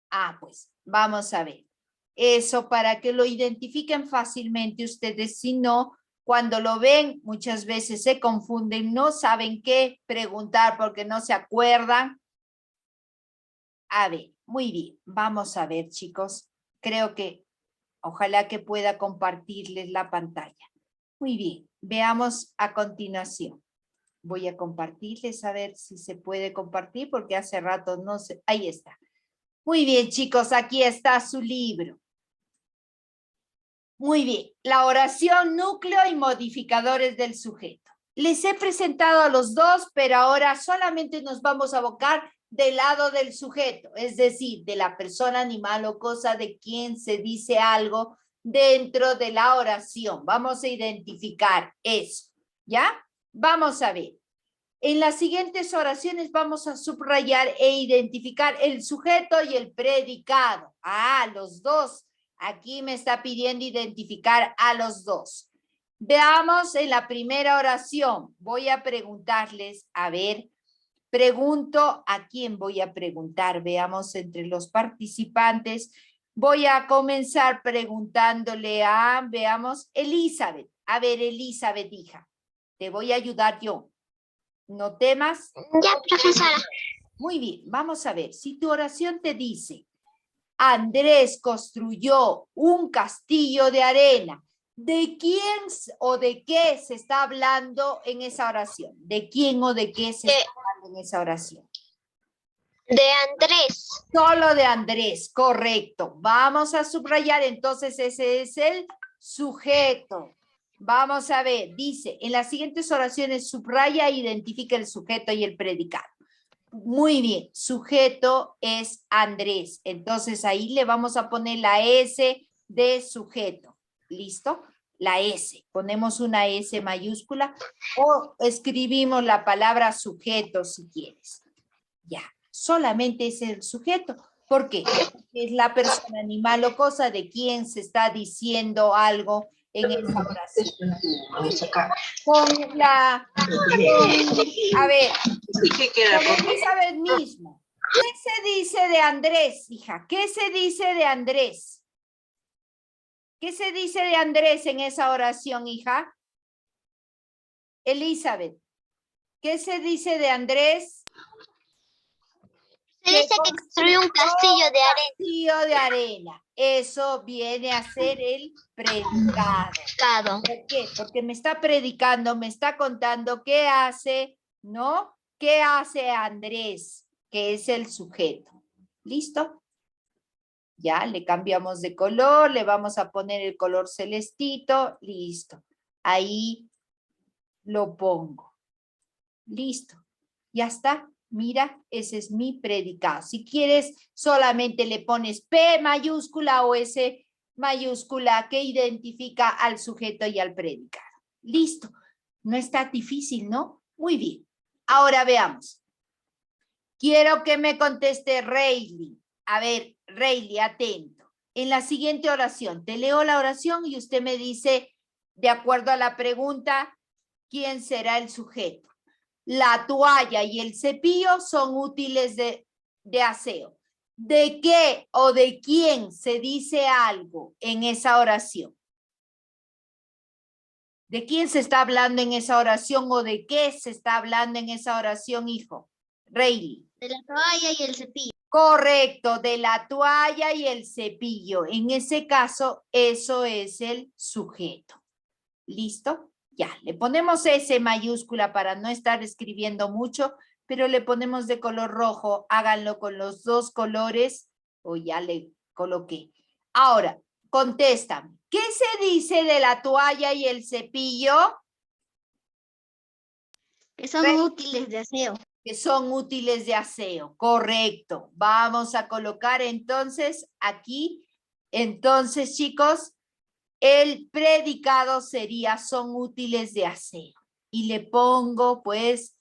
S1: Ah, pues vamos a ver. Eso para que lo identifiquen fácilmente ustedes, si no, cuando lo ven, muchas veces se confunden, no saben qué preguntar porque no se acuerdan. A ver, muy bien, vamos a ver, chicos. Creo que ojalá que pueda compartirles la pantalla. Muy bien, veamos a continuación. Voy a compartirles a ver si se puede compartir porque hace rato no sé. Ahí está. Muy bien, chicos, aquí está su libro. Muy bien, la oración núcleo y modificadores del sujeto. Les he presentado a los dos, pero ahora solamente nos vamos a abocar del lado del sujeto, es decir, de la persona, animal o cosa de quien se dice algo dentro de la oración. Vamos a identificar eso, ¿ya? Vamos a ver. En las siguientes oraciones vamos a subrayar e identificar el sujeto y el predicado. Ah, los dos. Aquí me está pidiendo identificar a los dos. Veamos en la primera oración. Voy a preguntarles, a ver, pregunto a quién voy a preguntar. Veamos entre los participantes. Voy a comenzar preguntándole a, veamos, Elizabeth. A ver, Elizabeth, hija, te voy a ayudar yo. No temas.
S3: Ya, profesora.
S1: Muy bien, vamos a ver. Si tu oración te dice, Andrés construyó un castillo de arena, ¿de quién o de qué se está hablando en esa oración? ¿De quién o de qué se está hablando en esa oración?
S3: De Andrés.
S1: Solo de Andrés, correcto. Vamos a subrayar, entonces ese es el sujeto. Vamos a ver, dice, en las siguientes oraciones subraya e identifica el sujeto y el predicado. Muy bien, sujeto es Andrés. Entonces ahí le vamos a poner la S de sujeto. ¿Listo? La S. Ponemos una S mayúscula o escribimos la palabra sujeto si quieres. Ya, solamente es el sujeto. ¿Por qué? Porque es la persona, animal o cosa de quien se está diciendo algo en esa oración. Con la... a ver, con Elizabeth mismo. ¿Qué se dice de Andrés, hija? ¿Qué se dice de Andrés? ¿Qué se dice de Andrés en esa oración, hija? Elizabeth, ¿qué se dice de Andrés?
S3: Se dice que construyó un castillo de arena.
S1: Castillo de arena. Eso viene a ser el predicado. ¿Por qué? Porque me está predicando, me está contando qué hace, ¿no? ¿Qué hace Andrés? Que es el sujeto. ¿Listo? Ya, le cambiamos de color, le vamos a poner el color celestito, listo. Ahí lo pongo. Listo. Ya está. Mira, ese es mi predicado. Si quieres, solamente le pones P mayúscula o S mayúscula que identifica al sujeto y al predicado. Listo. No está difícil, ¿no? Muy bien. Ahora veamos. Quiero que me conteste Rayleigh. A ver, Rayleigh, atento. En la siguiente oración, te leo la oración y usted me dice, de acuerdo a la pregunta, ¿quién será el sujeto? La toalla y el cepillo son útiles de aseo. ¿De qué o de quién se dice algo en esa oración? ¿De quién se está hablando en esa oración o de qué se está hablando en esa oración, hijo? Rayleigh.
S3: De la toalla y el cepillo.
S1: Correcto, de la toalla y el cepillo. En ese caso, eso es el sujeto. ¿Listo? Ya, le ponemos S mayúscula para no estar escribiendo mucho, pero le ponemos de color rojo. Háganlo con los dos colores o ya le coloqué. Ahora, contéstame. ¿Qué se dice de la toalla y el cepillo?
S3: Que son útiles de aseo.
S1: Que son útiles de aseo, correcto. Vamos a colocar entonces aquí, entonces chicos, el predicado sería son útiles de aseo. Y le pongo pues,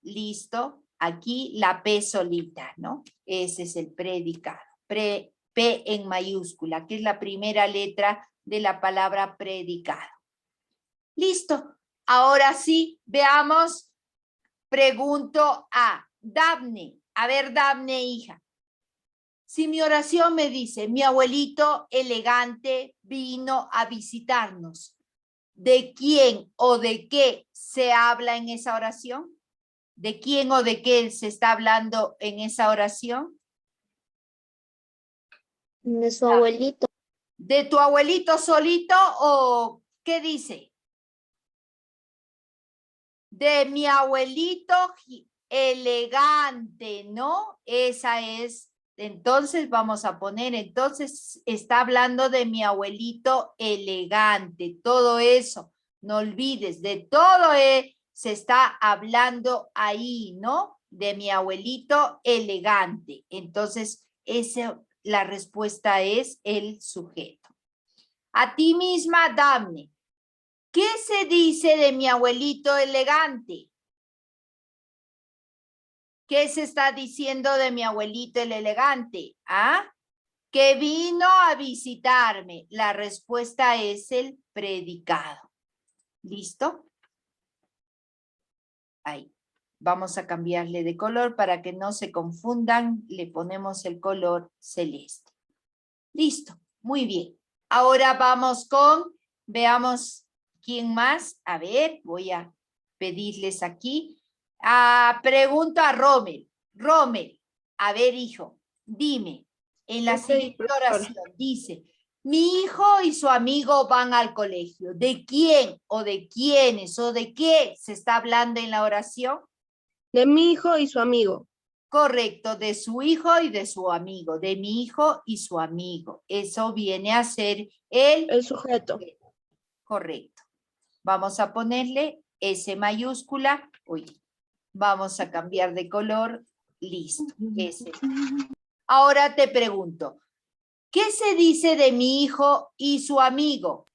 S1: listo, aquí la P solita, ¿no? Ese es el predicado. P en mayúscula, que es la primera letra de la palabra predicado. Listo. Ahora sí, veamos. Pregunto a Dafne. A ver, Dafne, hija. Si mi oración me dice, mi abuelito elegante vino a visitarnos, ¿de quién o de qué se habla en esa oración? ¿De quién o de qué se está hablando en esa oración?
S3: De su abuelito.
S1: ¿De tu abuelito solito o qué dice? De mi abuelito elegante, ¿no? Esa es, entonces vamos a poner, entonces está hablando de mi abuelito elegante, todo eso, no olvides, de todo se está hablando ahí, ¿no? De mi abuelito elegante. Entonces, la respuesta es el sujeto. A ti misma, Dafne. ¿Qué se dice de mi abuelito elegante? ¿Qué se está diciendo de mi abuelito el elegante? ¿Ah? Que vino a visitarme. La respuesta es el predicado. ¿Listo? Ahí. Vamos a cambiarle de color para que no se confundan. Le ponemos el color celeste. Listo. Muy bien. Ahora vamos con, veamos quién más. A ver, voy a pedirles aquí. Pregunto a Rommel. Rommel, a ver, hijo, dime, en la siguiente oración dice, mi hijo y su amigo van al colegio. ¿De quién o de quiénes o de qué se está hablando en la oración?
S4: De mi hijo y su amigo.
S1: Correcto, de su hijo y de su amigo, de mi hijo y su amigo. Eso viene a ser
S4: El sujeto.
S1: Correcto. Vamos a ponerle S mayúscula. Uy, vamos a cambiar de color. Listo, S. Ahora te pregunto, ¿qué se dice de mi hijo y su amigo?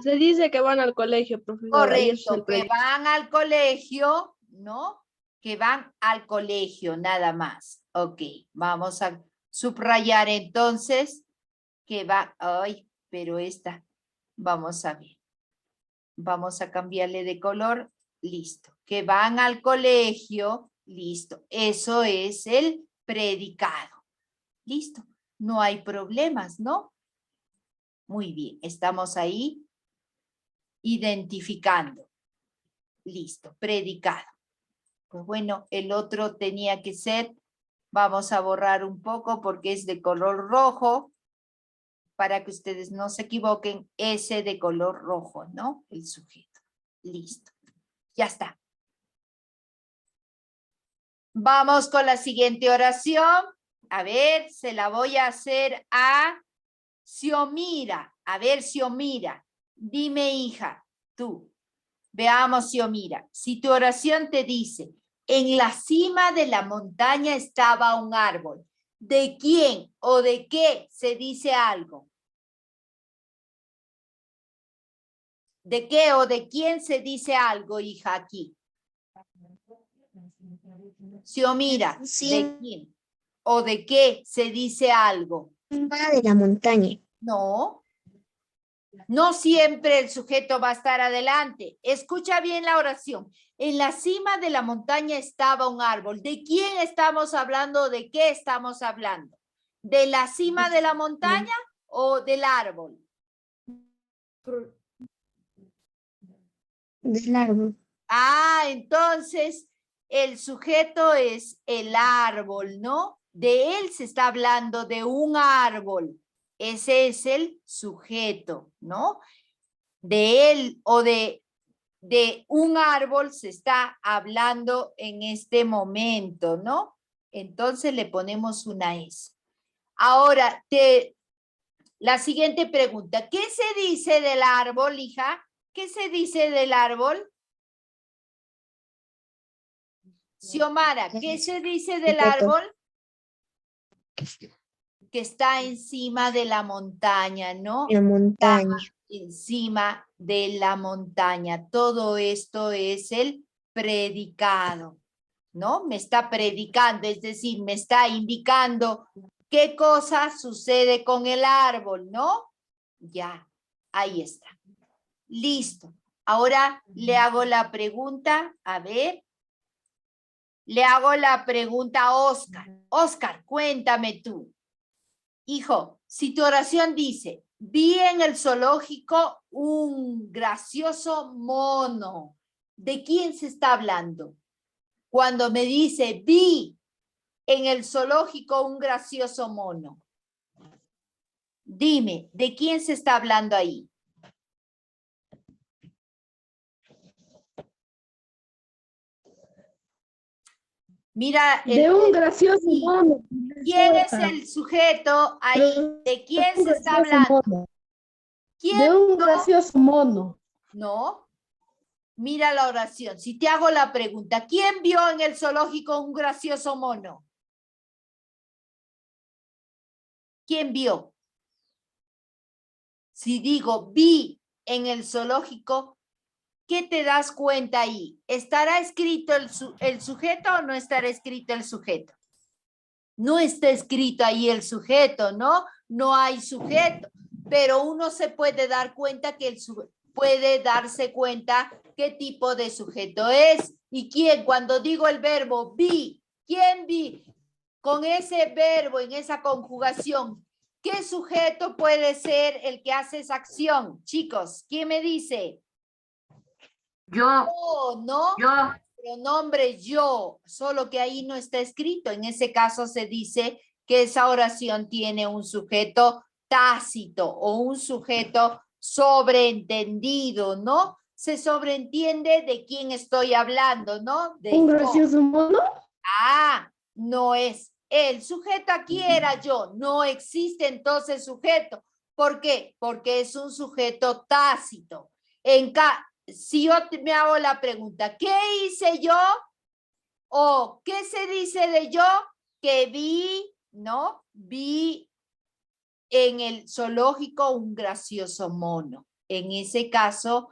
S4: Se dice que van al colegio, profesora. y eso es
S1: Correcto,
S4: el
S1: que
S4: predicado.
S1: van al colegio, ¿no? Que van al colegio, nada más. Ok, vamos a subrayar entonces que va, ay, pero esta, vamos a ver. Vamos a cambiarle de color, listo. Que van al colegio, listo. Eso es el predicado. Listo, no hay problemas, ¿no? Muy bien, estamos ahí identificando. Listo, predicado. Pues bueno, el otro tenía que ser, vamos a borrar un poco porque es de color rojo, para que ustedes no se equivoquen, ese de color rojo, ¿no? El sujeto. Listo, ya está. Vamos con la siguiente oración. A ver, se la voy a hacer a Xiomira. A ver, Xiomira, dime, hija, tú. Veamos, Xiomira, si tu oración te dice, en la cima de la montaña estaba un árbol, ¿de quién o de qué se dice algo? ¿De qué o de quién se dice algo, hija, aquí? Xiomira, ¿de quién o de qué se dice algo?
S3: De la montaña.
S1: No. No siempre el sujeto va a estar adelante. Escucha bien la oración. En la cima de la montaña estaba un árbol. ¿De quién estamos hablando? ¿De qué estamos hablando? ¿De la cima de la montaña o del árbol?
S3: Del árbol.
S1: Entonces el sujeto es el árbol, ¿no? De él se está hablando, de un árbol. Ese es el sujeto, ¿no? De él o de un árbol se está hablando en este momento, ¿no? Entonces le ponemos una S. Ahora, la siguiente pregunta. ¿Qué se dice del árbol, hija? ¿Qué se dice del árbol? Xiomara, ¿qué se dice del árbol? Que está encima de la montaña, ¿no?
S3: La montaña.
S1: Encima de la montaña. Todo esto es el predicado, ¿no? Me está predicando, es decir, me está indicando qué cosa sucede con el árbol, ¿no? Ya, ahí está. Listo. Ahora le hago la pregunta, a ver. Le hago la pregunta a Oscar. Oscar, cuéntame tú. Hijo, si tu oración dice, vi en el zoológico un gracioso mono, ¿de quién se está hablando? Cuando me dice, vi en el zoológico un gracioso mono. Dime, ¿de quién se está hablando ahí? Mira,
S4: De un gracioso mono.
S1: ¿quién es el sujeto ahí? ¿De quién se está hablando? ¿Quién
S4: De un gracioso mono.
S1: no? Mira la oración. Si te hago la pregunta, ¿quién vio en el zoológico un gracioso mono? ¿Quién vio? Si digo vi en el zoológico, ¿qué te das cuenta ahí? ¿Estará escrito el sujeto o no estará escrito el sujeto? No está escrito ahí el sujeto, ¿no? No hay sujeto, pero uno se puede dar cuenta que puede darse cuenta qué tipo de sujeto es y quién. Cuando digo el verbo vi, ¿quién vi? Con ese verbo, en esa conjugación, ¿qué sujeto puede ser el que hace esa acción? Chicos, ¿quién me dice?
S2: Yo,
S1: No, no.
S2: yo,
S1: pronombre yo, solo que ahí no está escrito. En ese caso se dice que esa oración tiene un sujeto tácito o un sujeto sobreentendido, ¿no? Se sobreentiende de quién estoy hablando, ¿no? De
S4: ¿Un
S1: yo.
S4: gracioso mono?
S1: Ah, no es. El sujeto aquí era yo. No existe entonces sujeto. ¿Por qué? Porque es un sujeto tácito. Si yo me hago la pregunta, ¿qué hice yo? ¿O qué se dice de yo? Que vi, ¿no? Vi en el zoológico un gracioso mono. En ese caso,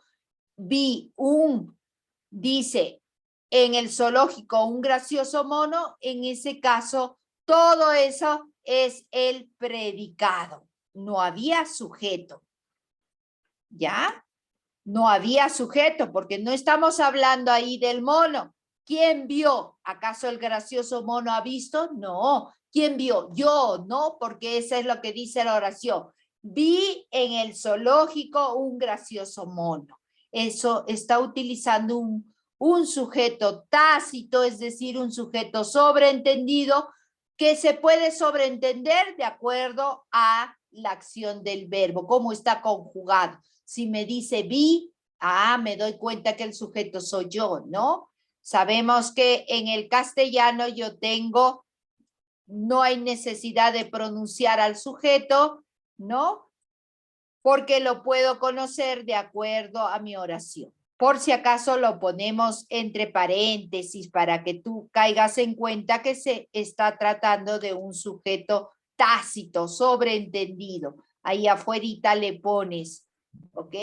S1: dice, en el zoológico un gracioso mono, en ese caso, todo eso es el predicado. No había sujeto. ¿Ya? No había sujeto, porque no estamos hablando ahí del mono. ¿Quién vio? ¿Acaso el gracioso mono ha visto? No. ¿Quién vio? Yo, no, porque eso es lo que dice la oración. Vi en el zoológico un gracioso mono. Eso está utilizando un sujeto tácito, es decir, un sujeto sobreentendido, que se puede sobreentender de acuerdo a la acción del verbo, cómo está conjugado. Si me dice vi, me doy cuenta que el sujeto soy yo, ¿no? Sabemos que en el castellano yo tengo, no hay necesidad de pronunciar al sujeto, ¿no? Porque lo puedo conocer de acuerdo a mi oración. Por si acaso lo ponemos entre paréntesis para que tú caigas en cuenta que se está tratando de un sujeto tácito, sobreentendido. Ahí afuerita le pones, ¿ok?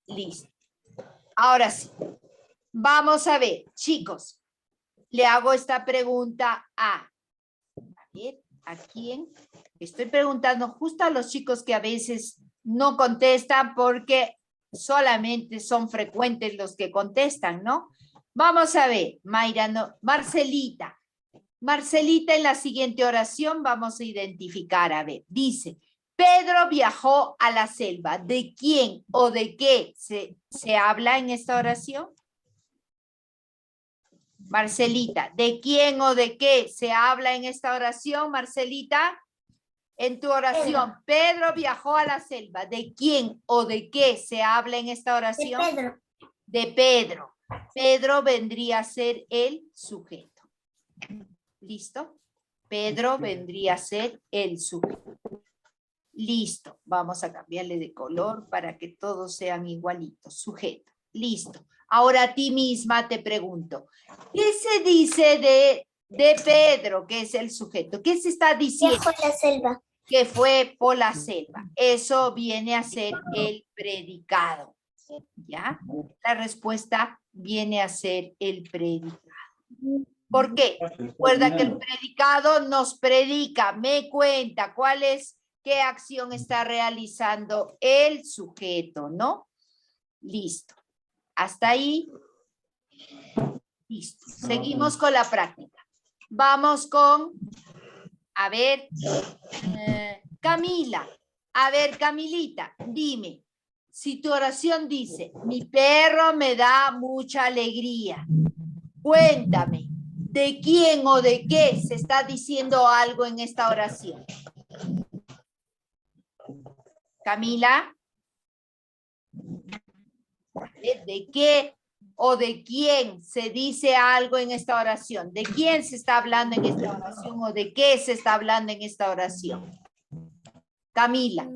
S1: Listo. Ahora sí, vamos a ver, chicos, le hago esta pregunta a ver, ¿a quién? Estoy preguntando justo a los chicos que a veces no contestan porque solamente son frecuentes los que contestan, ¿no? Vamos a ver, Mayra, no, Marcelita. Marcelita, en la siguiente oración vamos a identificar, a ver, dice, Pedro viajó a la selva. ¿De quién o de qué se habla en esta oración? Marcelita, ¿de quién o de qué se habla en esta oración, Marcelita? En tu oración, Pedro viajó a la selva. ¿De quién o de qué se habla en esta oración?
S3: De Pedro.
S1: De Pedro. Pedro vendría a ser el sujeto. ¿Listo? Pedro vendría a ser el sujeto. Listo. Vamos a cambiarle de color para que todos sean igualitos. Sujeto. Listo. Ahora a ti misma te pregunto, ¿qué se dice de Pedro, que es el sujeto? ¿Qué se está diciendo?
S3: Viajó a la selva.
S1: Que fue por la selva. Eso viene a ser el predicado. ¿Ya? La respuesta viene a ser el predicado. ¿Por qué? Recuerda que el predicado nos predica, me cuenta qué acción está realizando el sujeto, ¿no? Listo. Hasta ahí. Listo. Seguimos con la práctica. Vamos con, a ver, Camila. A ver, Camilita, dime, si tu oración dice, mi perro me da mucha alegría, cuéntame, ¿de quién o de qué se está diciendo algo en esta oración? Camila, ¿de qué o de quién se dice algo en esta oración? ¿De quién se está hablando en esta oración o de qué se está hablando en esta oración? Camila.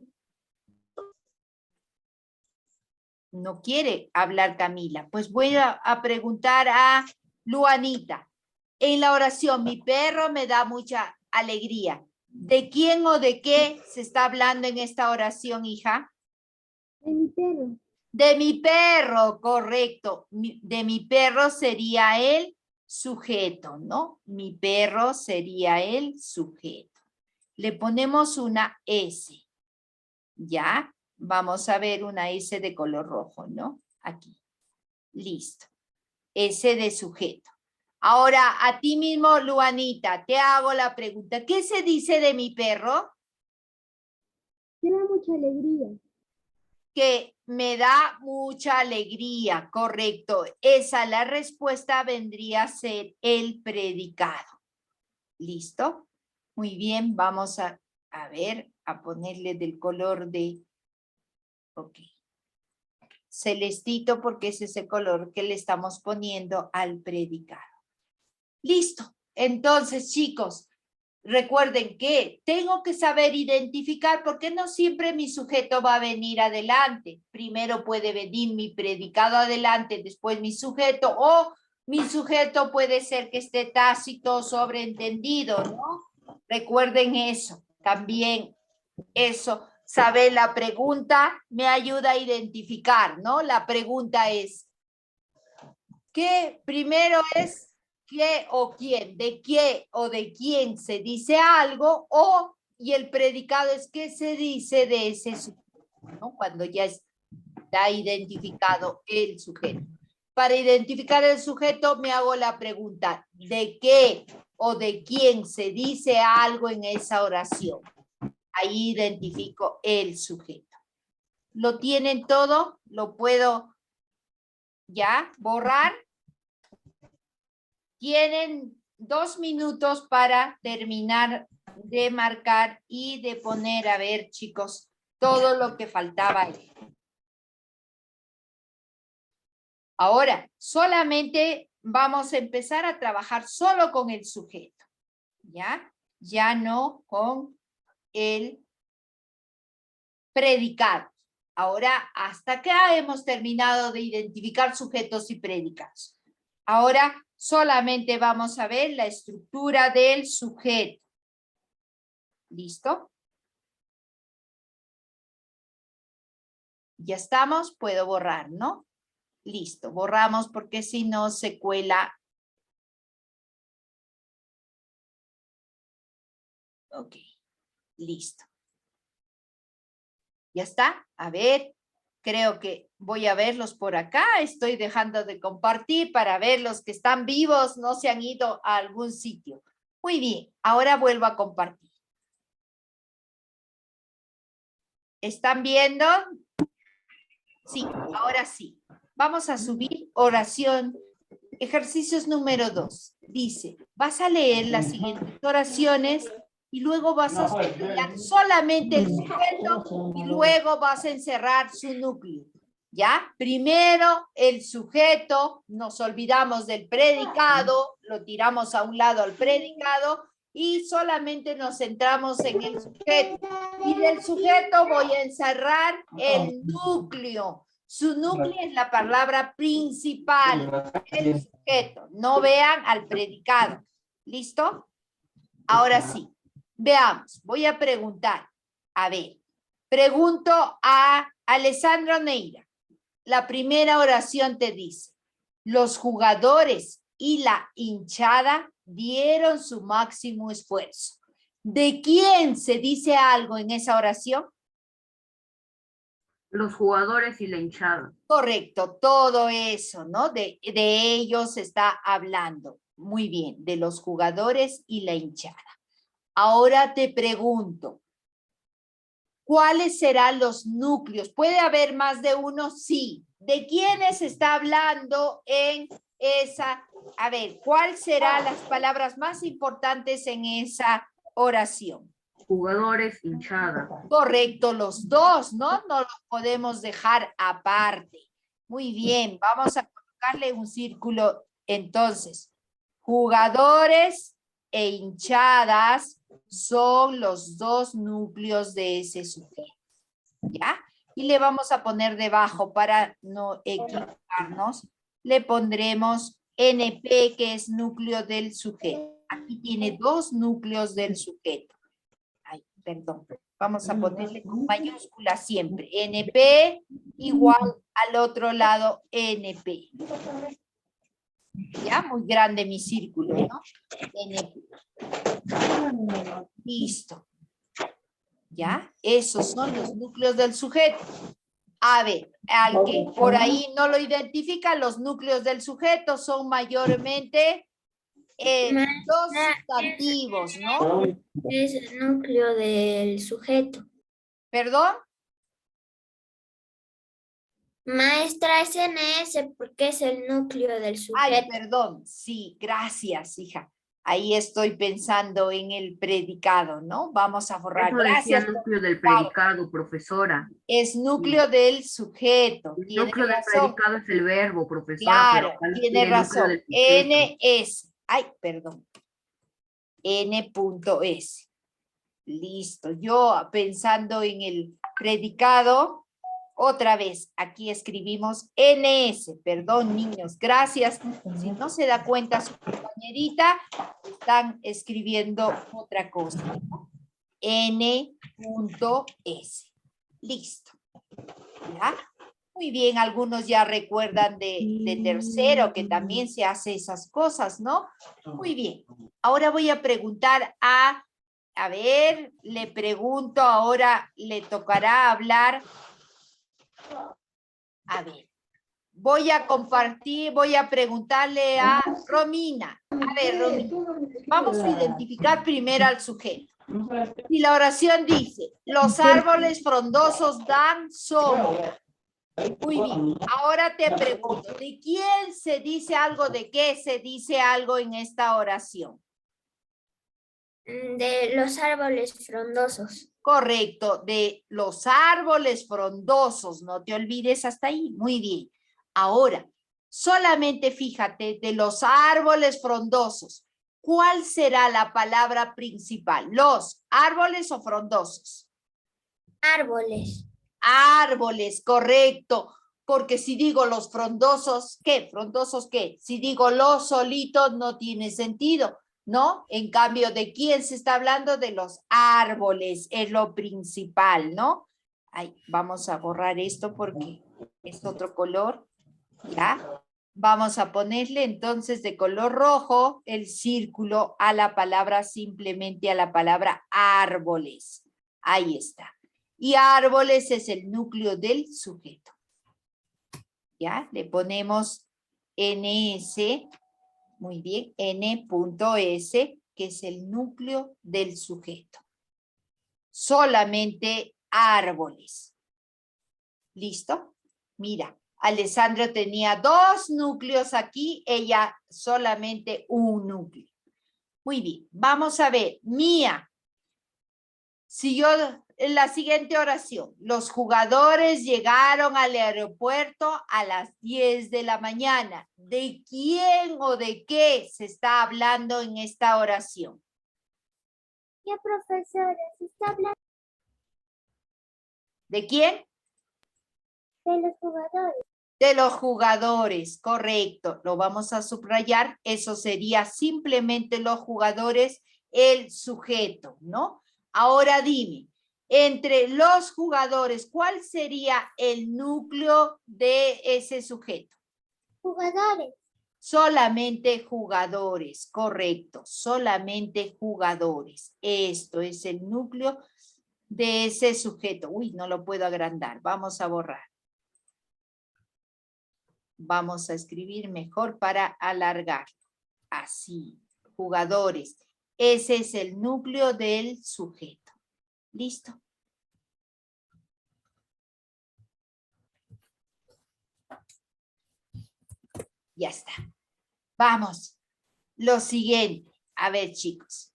S1: No quiere hablar Camila. Pues voy a preguntar a Luanita. En la oración, mi perro me da mucha alegría. ¿De quién o de qué se está hablando en esta oración, hija?
S3: De mi perro.
S1: De mi perro, correcto. De mi perro sería el sujeto, ¿no? Mi perro sería el sujeto. Le ponemos una S. ¿Ya? Vamos a ver una S de color rojo, ¿no? Aquí. Listo. S de sujeto. Ahora, a ti mismo, Luanita, te hago la pregunta. ¿Qué se dice de mi perro?
S3: Me da mucha alegría.
S1: que me da mucha alegría, correcto. Esa, la respuesta vendría a ser el predicado. ¿Listo? Muy bien, vamos a ver, a ponerle del color de, ok, celestito, porque ese es el color que le estamos poniendo al predicado. Listo. Entonces, chicos, recuerden que tengo que saber identificar, porque no siempre mi sujeto va a venir adelante. Primero puede venir mi predicado adelante, después mi sujeto, o mi sujeto puede ser que esté tácito, sobreentendido, ¿no? Recuerden eso. También eso, saber la pregunta me ayuda a identificar, ¿no? La pregunta es, ¿qué primero es? ¿Qué o quién? ¿De qué o de quién se dice algo? Y el predicado es qué se dice de ese sujeto, ¿no? Cuando ya está identificado el sujeto. Para identificar el sujeto me hago la pregunta, ¿de qué o de quién se dice algo en esa oración? Ahí identifico el sujeto. ¿Lo tienen todo? ¿Lo puedo ya borrar? Tienen 2 minutos para terminar de marcar y de poner, a ver, chicos, todo lo que faltaba ahí. Ahora, solamente vamos a empezar a trabajar solo con el sujeto, ¿ya? Ya no con el predicado. Ahora, hasta acá hemos terminado de identificar sujetos y predicados. Ahora, solamente vamos a ver la estructura del sujeto. ¿Listo? Ya estamos, puedo borrar, ¿no? Listo, borramos porque si no se cuela. Ok, listo. ¿Ya está? A ver, creo que voy a verlos por acá. Estoy dejando de compartir para ver los que están vivos, no se han ido a algún sitio. Muy bien, ahora vuelvo a compartir. ¿Están viendo? Sí, ahora sí. Vamos a subir oración. Ejercicios número 2. Dice, vas a leer las siguientes oraciones y luego vas a estudiar solamente el sujeto y luego vas a encerrar su núcleo. ¿Ya? Primero el sujeto, nos olvidamos del predicado, lo tiramos a un lado al predicado y solamente nos centramos en el sujeto. Y del sujeto voy a encerrar el núcleo. Su núcleo es la palabra principal, el sujeto. No vean al predicado. ¿Listo? Ahora sí, veamos. Voy a preguntar. A ver, pregunto a Alessandro Neira. La primera oración te dice, los jugadores y la hinchada dieron su máximo esfuerzo. ¿De quién se dice algo en esa oración?
S2: Los jugadores y la hinchada.
S1: Correcto, todo eso, ¿no? De ellos se está hablando. Muy bien, de los jugadores y la hinchada. Ahora te pregunto, ¿cuáles serán los núcleos? ¿Puede haber más de uno? Sí. ¿De quiénes está hablando en esa? A ver, ¿cuáles serán las palabras más importantes en esa oración?
S2: Jugadores, hinchada.
S1: Correcto, los dos, ¿no? No los podemos dejar aparte. Muy bien, vamos a colocarle un círculo. Entonces, jugadores e hinchadas son los dos núcleos de ese sujeto. ¿Ya? Y le vamos a poner debajo para no equivocarnos. Le pondremos NP, que es núcleo del sujeto. Aquí tiene dos núcleos del sujeto. Ay, perdón. Vamos a ponerle con mayúscula siempre. NP igual al otro lado NP. Ya, muy grande mi círculo, ¿no? NP. Listo. ¿Ya? Esos son los núcleos del sujeto. A ver, al que por ahí no lo identifica, los núcleos del sujeto son mayormente dos sustantivos, ¿no?
S3: Es el núcleo del sujeto.
S1: ¿Perdón?
S3: Maestra, es NS porque es el núcleo del
S1: Ay,
S3: sujeto.
S1: perdón, sí, gracias, hija. Ahí estoy pensando en el predicado, ¿no? Vamos a borrar.
S2: Eso decía
S1: Gracias por
S2: núcleo del
S1: explicar.
S2: predicado, profesora.
S1: Es núcleo del sujeto.
S2: El
S1: Tiene
S2: núcleo del
S1: razón.
S2: predicado es el verbo, profesora, pero
S1: Claro,
S2: acá
S1: tiene
S2: tiene núcleo
S1: razón.
S2: del sujeto.
S1: NS. Ay, perdón. N.S. Listo. Yo pensando en el predicado, otra vez, aquí escribimos NS. Perdón, niños, gracias. Si no se da cuenta su compañerita, están escribiendo otra cosa, ¿no? N.S. Listo. ¿Ya? Muy bien, algunos ya recuerdan de tercero, que también se hace esas cosas, ¿no? Muy bien. Ahora voy a preguntar a ver, le pregunto ahora, le tocará hablar. A ver, voy a compartir, voy a preguntarle a Romina. A ver, Romina, vamos a identificar primero al sujeto. Si la oración dice, los árboles frondosos dan sombra. Muy bien, ahora te pregunto, ¿de quién se dice algo, de qué se dice algo en esta oración?
S3: De los árboles frondosos.
S1: Correcto, de los árboles frondosos, no te olvides hasta ahí, muy bien. Ahora, solamente fíjate, de los árboles frondosos, ¿cuál será la palabra principal? ¿Los árboles o frondosos?
S3: Árboles.
S1: Árboles, correcto. Porque si digo los frondosos, ¿qué? ¿Frondosos qué? Si digo los solitos, no tiene sentido, ¿no? En cambio, ¿de quién se está hablando? De los árboles, es lo principal, ¿no? Ay, vamos a borrar esto porque es otro color, ¿ya? Vamos a ponerle entonces de color rojo el círculo a la palabra, simplemente a la palabra árboles. Ahí está. Y árboles es el núcleo del sujeto. ¿Ya? Le ponemos NS, muy bien, N.S, que es el núcleo del sujeto. Solamente árboles. ¿Listo? Mira, Alessandro tenía 2 núcleos aquí, ella solamente un núcleo. Muy bien, vamos a ver, Mía. Si yo, en la siguiente oración, los jugadores llegaron al aeropuerto a las 10 de la mañana. ¿De quién o de qué se está hablando en esta oración?
S3: ¿Qué profesora? Se está hablando
S1: ¿De quién?
S3: de los jugadores.
S1: De los jugadores, correcto. Lo vamos a subrayar. Eso sería simplemente los jugadores, el sujeto, ¿no? Ahora dime, entre los jugadores, ¿cuál sería el núcleo de ese sujeto?
S3: Jugadores.
S1: Solamente jugadores, correcto. Solamente jugadores. Esto es el núcleo de ese sujeto. Uy, no lo puedo agrandar. Vamos a borrar. Vamos a escribir mejor para alargar. Así, jugadores. Ese es el núcleo del sujeto. ¿Listo? Ya está. Vamos. Lo siguiente. A ver, chicos.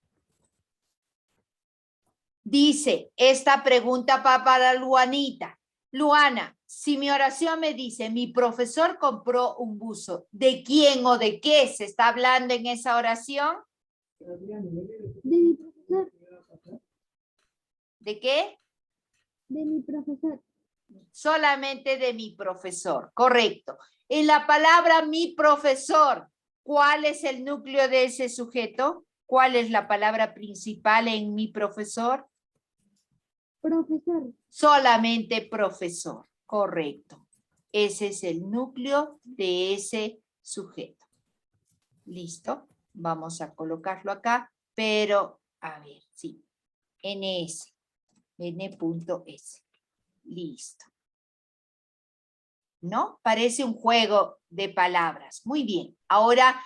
S1: Dice esta pregunta para Luanita. Luana, si mi oración me dice, mi profesor compró un buzo, ¿de quién o de qué se está hablando en esa oración?
S3: De mi profesor.
S1: ¿De qué?
S3: De mi profesor.
S1: Solamente de mi profesor, correcto. En la palabra mi profesor, ¿cuál es el núcleo de ese sujeto? ¿Cuál es la palabra principal en mi profesor?
S3: Profesor.
S1: Solamente profesor, correcto. Ese es el núcleo de ese sujeto. ¿Listo? Vamos a colocarlo acá, pero a ver, sí. NS. N.S. Listo. ¿No? Parece un juego de palabras. Muy bien. Ahora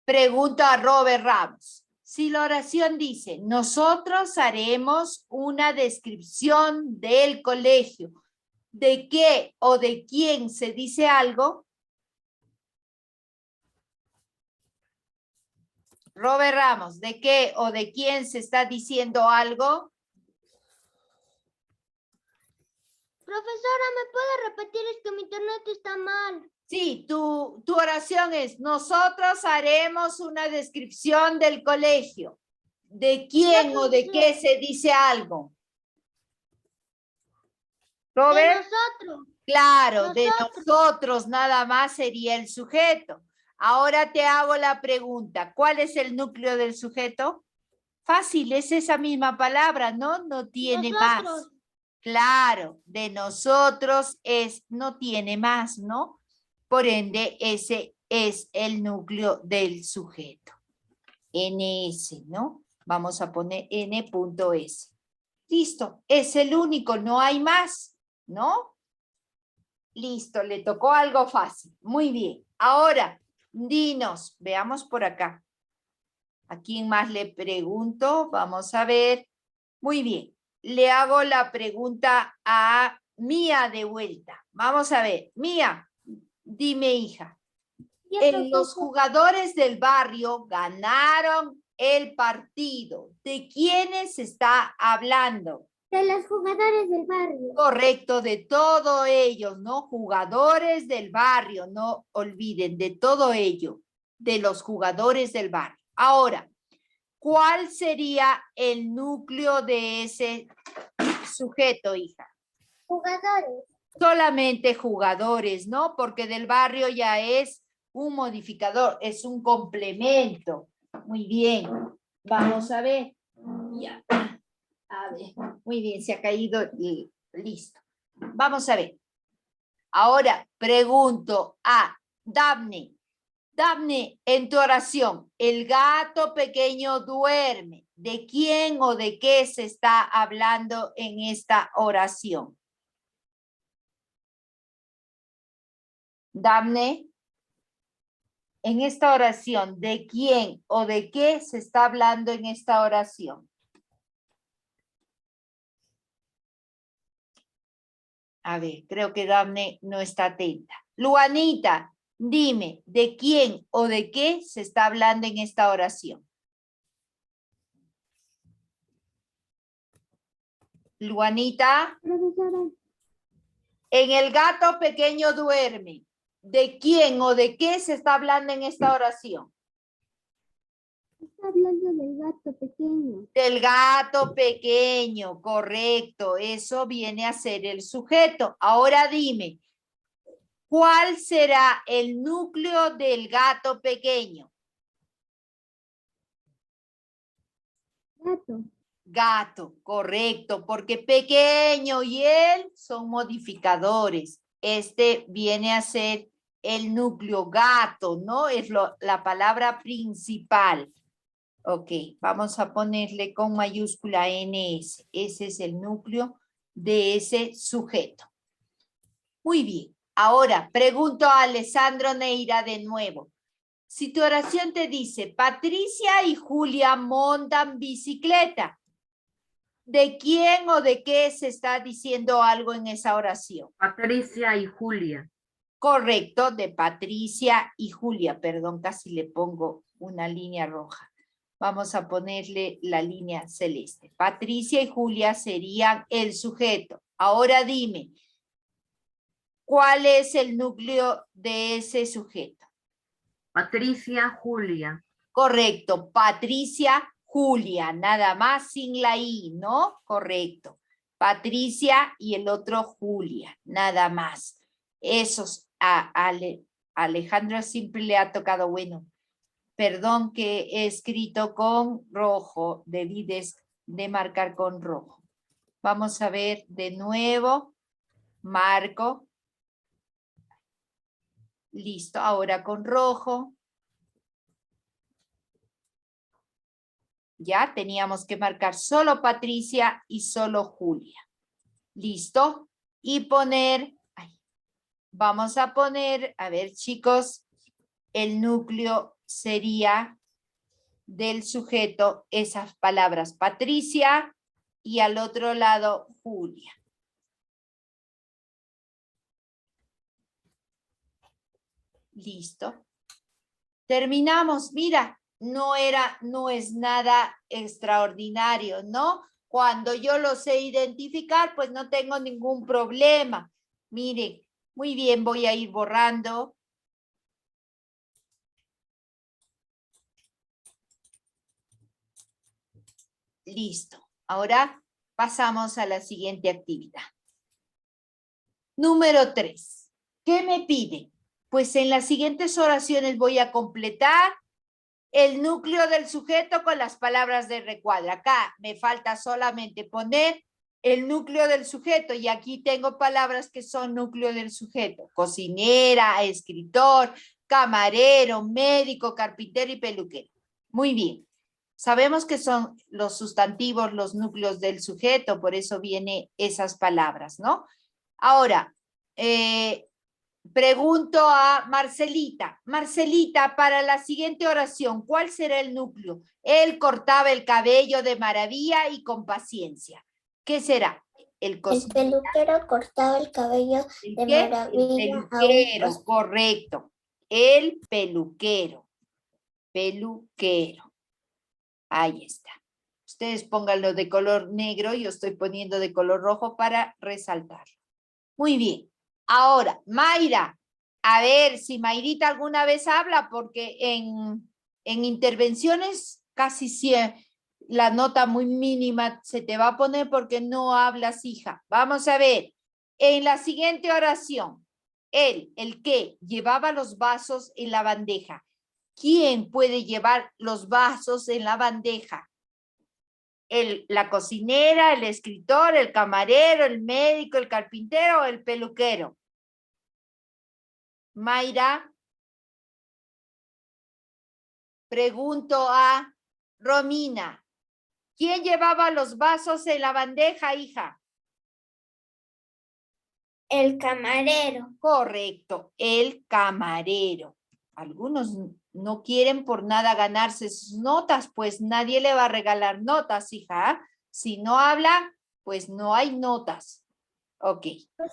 S1: pregunto a Robert Ramos. Si la oración dice, nosotros haremos una descripción del colegio, de qué o de quién se dice algo. Robert Ramos, ¿de qué o de quién se está diciendo algo?
S3: Profesora, ¿me puede repetir? Es que mi internet está mal.
S1: Sí, tu oración es, nosotros haremos una descripción del colegio. ¿De quién o de qué se dice algo?
S3: De
S1: Robert,
S3: nosotros.
S1: claro, de nosotros nada más sería el sujeto. Ahora te hago la pregunta, ¿cuál es el núcleo del sujeto? Fácil, es esa misma palabra, ¿no? No tiene más. Claro, de nosotros no tiene más, ¿no? Por ende, ese es el núcleo del sujeto. NS, ¿no? Vamos a poner N.S. Listo, es el único, no hay más, ¿no? Listo, le tocó algo fácil. Muy bien. Ahora, dinos, veamos por acá. ¿A quién más le pregunto? Vamos a ver. Muy bien. Le hago la pregunta a Mía de vuelta. Vamos a ver. Mía, dime, hija. Los jugadores del barrio ganaron el partido. ¿De quiénes está hablando?
S3: De los jugadores del barrio.
S1: Correcto, de todo ello, ¿no? Jugadores del barrio, no olviden, de todo ello, de los jugadores del barrio. Ahora, ¿cuál sería el núcleo de ese sujeto, hija?
S3: Jugadores.
S1: Solamente jugadores, ¿no? Porque del barrio ya es un modificador, es un complemento. Muy bien, vamos a ver. Ya. A ver, muy bien, se ha caído y listo. Vamos a ver. Ahora pregunto a Daphne. Daphne, en tu oración, el gato pequeño duerme. ¿De quién o de qué se está hablando en esta oración? Daphne, en esta oración, ¿de quién o de qué se está hablando en esta oración? A ver, creo que Daphne no está atenta. Luanita, dime, ¿de quién o de qué se está hablando en esta oración? Luanita,
S3: Profesora.
S1: en el gato pequeño duerme. ¿De quién o de qué se está hablando en esta oración?
S3: Está hablando del gato pequeño.
S1: Del gato pequeño, correcto. Eso viene a ser el sujeto. Ahora dime, ¿cuál será el núcleo del gato pequeño?
S3: Gato.
S1: Gato, correcto, porque pequeño y él son modificadores. Este viene a ser el núcleo gato, ¿no? Es la palabra principal. Ok, vamos a ponerle con mayúscula NS. Ese es el núcleo de ese sujeto. Muy bien. Ahora, pregunto a Alessandro Neira de nuevo. Si tu oración te dice, Patricia y Julia montan bicicleta, ¿de quién o de qué se está diciendo algo en esa oración?
S2: Patricia y Julia.
S1: Correcto, de Patricia y Julia. Perdón, casi le pongo una línea roja. Vamos a ponerle la línea celeste. Patricia y Julia serían el sujeto. Ahora dime, ¿cuál es el núcleo de ese sujeto?
S2: Patricia, Julia.
S1: Correcto, Patricia, Julia, nada más sin la I, ¿no? Correcto. Patricia y el otro Julia, nada más. Esos a Alejandro siempre le ha tocado, bueno, perdón que he escrito con rojo, debí de marcar con rojo. Vamos a ver de nuevo, marco. Listo, ahora con rojo. Ya teníamos que marcar solo Patricia y solo Julia. ¿Listo? Y poner, vamos a poner, a ver chicos, el núcleo sería del sujeto esas palabras Patricia y al otro lado Julia. Listo. Terminamos. Mira, no es nada extraordinario, ¿no? Cuando yo lo sé identificar, pues no tengo ningún problema. Miren, muy bien, voy a ir borrando. Listo. Ahora pasamos a la siguiente actividad. Número 3. ¿Qué me pide? Pues en las siguientes oraciones voy a completar el núcleo del sujeto con las palabras de recuadro. Acá me falta solamente poner el núcleo del sujeto y aquí tengo palabras que son núcleo del sujeto. Cocinera, escritor, camarero, médico, carpintero y peluquero. Muy bien. Sabemos que son los sustantivos, los núcleos del sujeto, por eso vienen esas palabras, ¿no? Ahora, pregunto a Marcelita. Marcelita, para la siguiente oración, ¿cuál será el núcleo? Él cortaba el cabello de maravilla y con paciencia. ¿Qué será?
S3: El peluquero cortaba el cabello de
S1: ¿Qué?
S3: maravilla.
S1: El peluquero, correcto. El peluquero. Peluquero. Ahí está. Ustedes pónganlo de color negro, yo estoy poniendo de color rojo para resaltar. Muy bien. Ahora, Mayra, a ver si Mayrita alguna vez habla, porque en intervenciones casi siempre la nota muy mínima se te va a poner porque no hablas, hija. Vamos a ver, en la siguiente oración, él, el que llevaba los vasos en la bandeja. ¿Quién puede llevar los vasos en la bandeja? La cocinera, el escritor, el camarero, el médico, el carpintero o el peluquero. Mayra. Pregunto a Romina. ¿Quién llevaba los vasos en la bandeja, hija?
S3: El camarero.
S1: Correcto, el camarero. Algunos no quieren por nada ganarse sus notas, pues nadie le va a regalar notas, hija. Si no habla, pues no hay notas. Ok,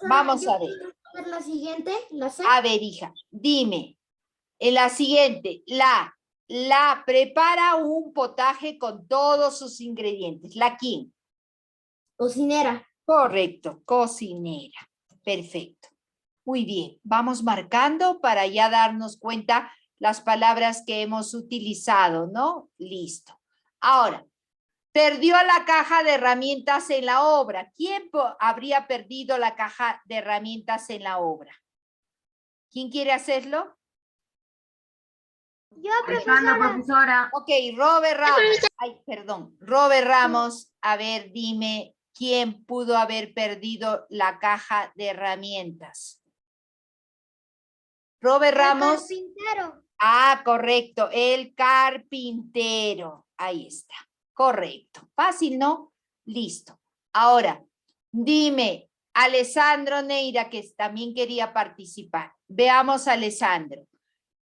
S1: vamos a ver.
S3: La siguiente, la C.
S1: A ver, hija, dime. En la siguiente, la prepara un potaje con todos sus ingredientes. ¿La quién?
S3: Cocinera.
S1: Correcto, cocinera. Perfecto. Muy bien, vamos marcando para ya darnos cuenta las palabras que hemos utilizado, ¿no? Listo. Ahora, perdió la caja de herramientas en la obra. ¿Quién habría perdido la caja de herramientas en la obra? ¿Quién quiere hacerlo?
S3: Yo,
S2: Profesora.
S1: Ok, Robert Ramos. Ay, perdón. Robert Ramos, a ver, dime, ¿quién pudo haber perdido la caja de herramientas? Robert Ramos.
S3: El carpintero.
S1: Ah, correcto, el carpintero. Ahí está, correcto. Fácil, ¿no? Listo. Ahora, dime, Alessandro Neira, que también quería participar. Veamos a Alessandro.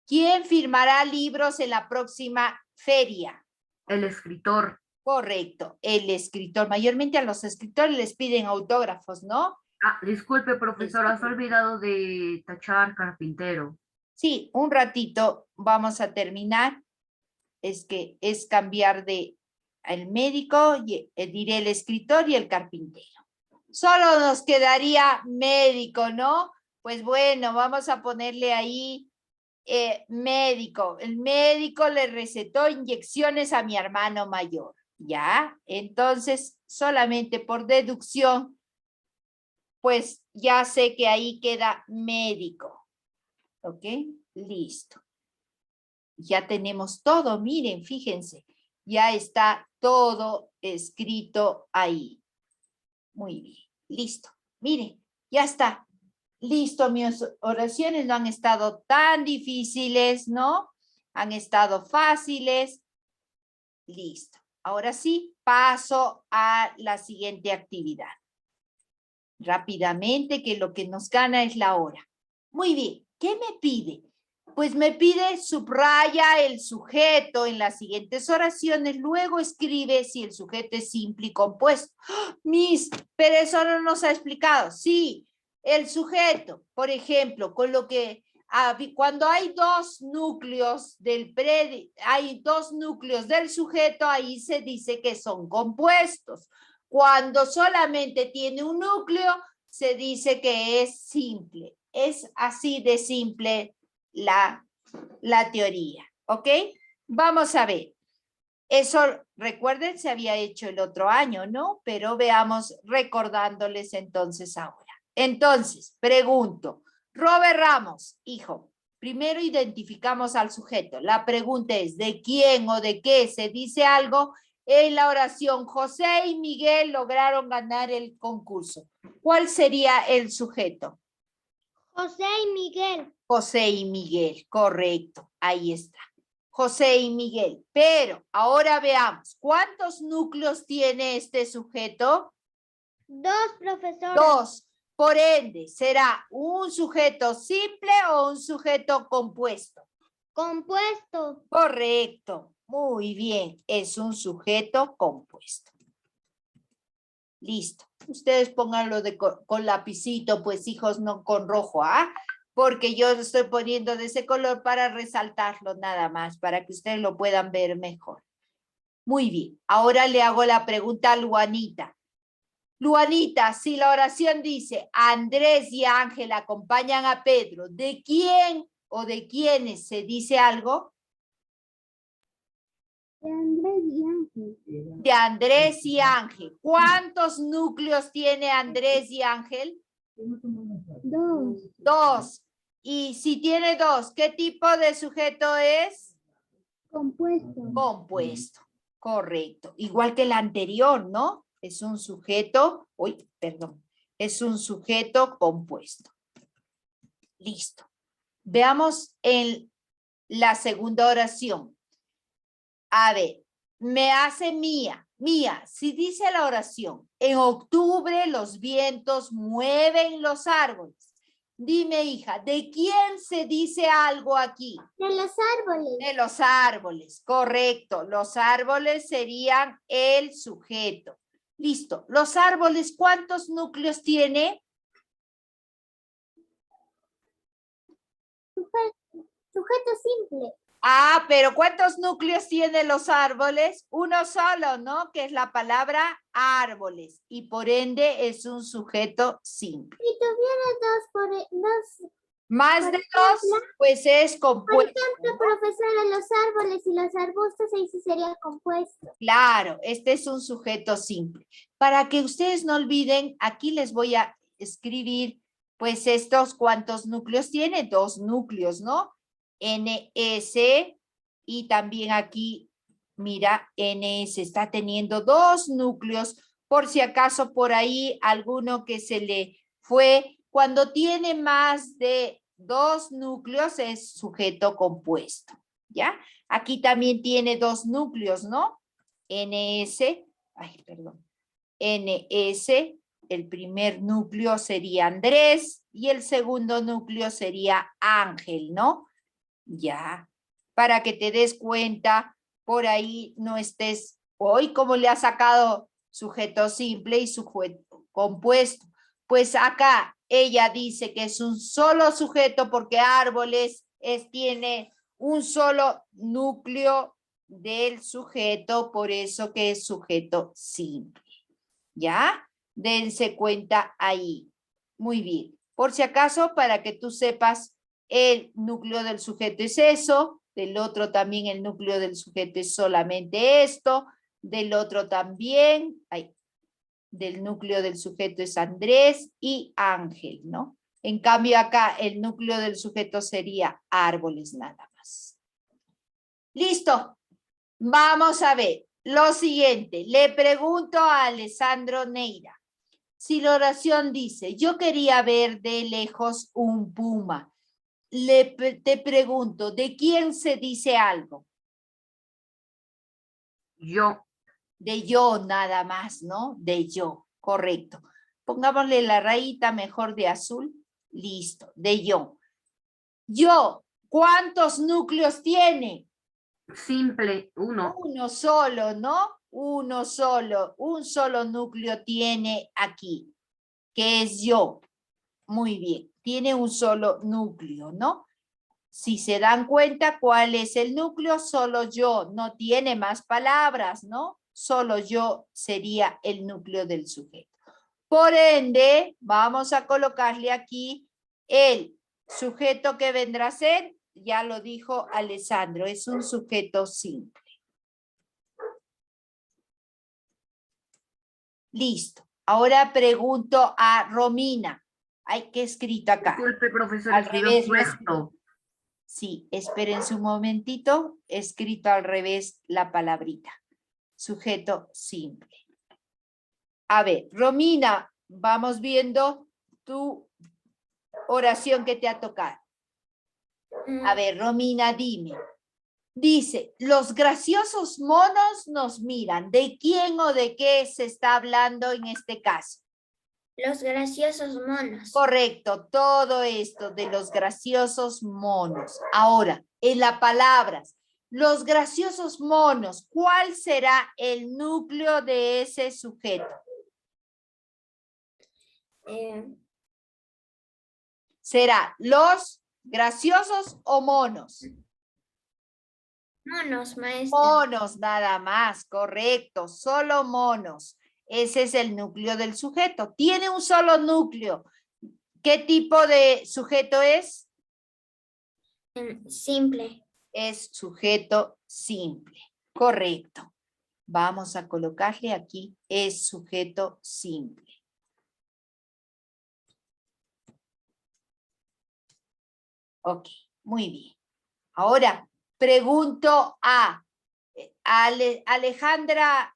S1: ¿Quién firmará libros en la próxima feria?
S2: El escritor.
S1: Correcto, el escritor. Mayormente a los escritores les piden autógrafos, ¿no?
S2: Ah, disculpe, profesora, has olvidado de tachar carpintero.
S1: Sí, un ratito vamos a terminar. Es que es cambiar de el médico, diré el escritor y el carpintero. Solo nos quedaría médico, ¿no? Pues bueno, vamos a ponerle ahí médico. El médico le recetó inyecciones a mi hermano mayor, ¿ya? Entonces, solamente por deducción, pues ya sé que ahí queda médico. ¿Ok? Listo. Ya tenemos todo, miren, fíjense. Ya está todo escrito ahí. Muy bien, listo. Miren, ya está. Listo, mis oraciones no han estado tan difíciles, ¿no? Han estado fáciles. Listo. Ahora sí, paso a la siguiente actividad. Rápidamente, que lo que nos gana es la hora. Muy bien, ¿qué me pide? Pues me pide subraya el sujeto en las siguientes oraciones, luego escribe si el sujeto es simple y compuesto. ¡Oh, Miss, pero eso no nos ha explicado. Sí, el sujeto, por ejemplo, con lo que Cuando hay dos núcleos hay dos núcleos del sujeto, ahí se dice que son compuestos. Cuando solamente tiene un núcleo, se dice que es simple. Es así de simple la teoría, ¿ok? Vamos a ver. Eso, recuerden, se había hecho el otro año, ¿no? Pero veamos, recordándoles entonces ahora. Entonces, pregunto, Robert Ramos, hijo, primero identificamos al sujeto. La pregunta es, ¿de quién o de qué se dice algo? En la oración, José y Miguel lograron ganar el concurso. ¿Cuál sería el sujeto?
S3: José y Miguel.
S1: José y Miguel, correcto, ahí está. José y Miguel, pero ahora veamos, ¿cuántos núcleos tiene este sujeto?
S3: 2, profesora.
S1: 2. Por ende, ¿será un sujeto simple o un sujeto compuesto?
S3: Compuesto.
S1: Correcto, muy bien, es un sujeto compuesto. Listo, ustedes pónganlo con lapicito, pues hijos, no con rojo, ¿ah? Porque yo lo estoy poniendo de ese color para resaltarlo nada más, para que ustedes lo puedan ver mejor. Muy bien, ahora le hago la pregunta a Luanita. Luanita, si la oración dice Andrés y Ángel acompañan a Pedro, ¿de quién o de quiénes se dice algo?
S3: De Andrés y Ángel.
S1: De Andrés y Ángel. ¿Cuántos núcleos tiene Andrés y Ángel?
S3: 2.
S1: 2. Y si tiene 2, ¿qué tipo de sujeto es?
S3: Compuesto.
S1: Compuesto, correcto. Igual que el anterior, ¿no? Es un sujeto, es un sujeto compuesto. Listo. Veamos en la segunda oración. A ver, me hace Mía. Mía, si dice la oración, en octubre los vientos mueven los árboles. Dime, hija, ¿de quién se dice algo aquí?
S3: De los árboles.
S1: De los árboles, correcto. Los árboles serían el sujeto. Listo. ¿Los árboles cuántos núcleos tiene?
S3: Sujeto simple.
S1: Ah, pero ¿cuántos núcleos tienen los árboles? Uno solo, ¿no? Que es la palabra árboles. Y por ende es un sujeto simple.
S3: Si tuviera dos,
S1: Más de 2, pues es
S3: por
S1: compuesto.
S3: ejemplo, profesora, los árboles y los arbustos, ahí sí sería compuesto.
S1: Claro, este es un sujeto simple. Para que ustedes no olviden, aquí les voy a escribir, pues estos cuántos núcleos tiene, 2 núcleos, ¿no? NS y también aquí, mira, NS está teniendo 2 núcleos, por si acaso por ahí alguno que se le fue. Cuando tiene más de 2 núcleos es sujeto compuesto, ¿ya? Aquí también tiene 2 núcleos, ¿no? NS, el primer núcleo sería Andrés y el segundo núcleo sería Ángel, ¿no? Ya, para que te des cuenta, por ahí no estés, hoy como le ha sacado sujeto simple y sujeto compuesto. Pues acá ella dice que es un solo sujeto porque árboles tiene un solo núcleo del sujeto, por eso que es sujeto simple. ¿Ya? Dense cuenta ahí. Muy bien. Por si acaso, para que tú sepas, el núcleo del sujeto es eso, del otro también el núcleo del sujeto es solamente esto, del otro también, del núcleo del sujeto es Andrés y Ángel, ¿no? En cambio acá el núcleo del sujeto sería árboles nada más. Listo. Vamos a ver. Lo siguiente, le pregunto a Alessandro Neira. Si la oración dice, yo quería ver de lejos un puma, te pregunto, ¿de quién se dice algo?
S2: Yo.
S1: De yo nada más, ¿no? De yo, correcto. Pongámosle la rayita mejor de azul. Listo, de yo. Yo, ¿cuántos núcleos tiene?
S2: Simple, 1.
S1: Uno solo, ¿no? Uno solo, un solo núcleo tiene aquí, que es yo. Muy bien, tiene un solo núcleo, ¿no? Si se dan cuenta cuál es el núcleo, solo yo, no tiene más palabras, ¿no? Solo yo sería el núcleo del sujeto. Por ende, vamos a colocarle aquí el sujeto que vendrá a ser, ya lo dijo Alessandro, es un sujeto simple. Listo. Ahora pregunto a Romina. Ay, ¿qué he escrito acá?
S2: Disculpe, profesor,
S1: Al
S2: escribió
S1: revés,
S2: sujeto.
S1: Sí, espérense un momentito. He escrito al revés la palabrita. Sujeto simple. A ver, Romina, vamos viendo tu oración que te ha tocado. A ver, Romina, dime. Dice, los graciosos monos nos miran. ¿De quién o de qué se está hablando en este caso?
S3: Los graciosos monos.
S1: Correcto, todo esto de los graciosos monos. Ahora, en las palabras, los graciosos monos, ¿cuál será el núcleo de ese sujeto? ¿Será los graciosos o monos?
S3: Monos, maestra.
S1: Monos nada más, correcto, solo monos. Ese es el núcleo del sujeto. Tiene un solo núcleo. ¿Qué tipo de sujeto es?
S3: Simple.
S1: Es sujeto simple. Correcto. Vamos a colocarle aquí, es sujeto simple. Ok, muy bien. Ahora, pregunto a Alejandra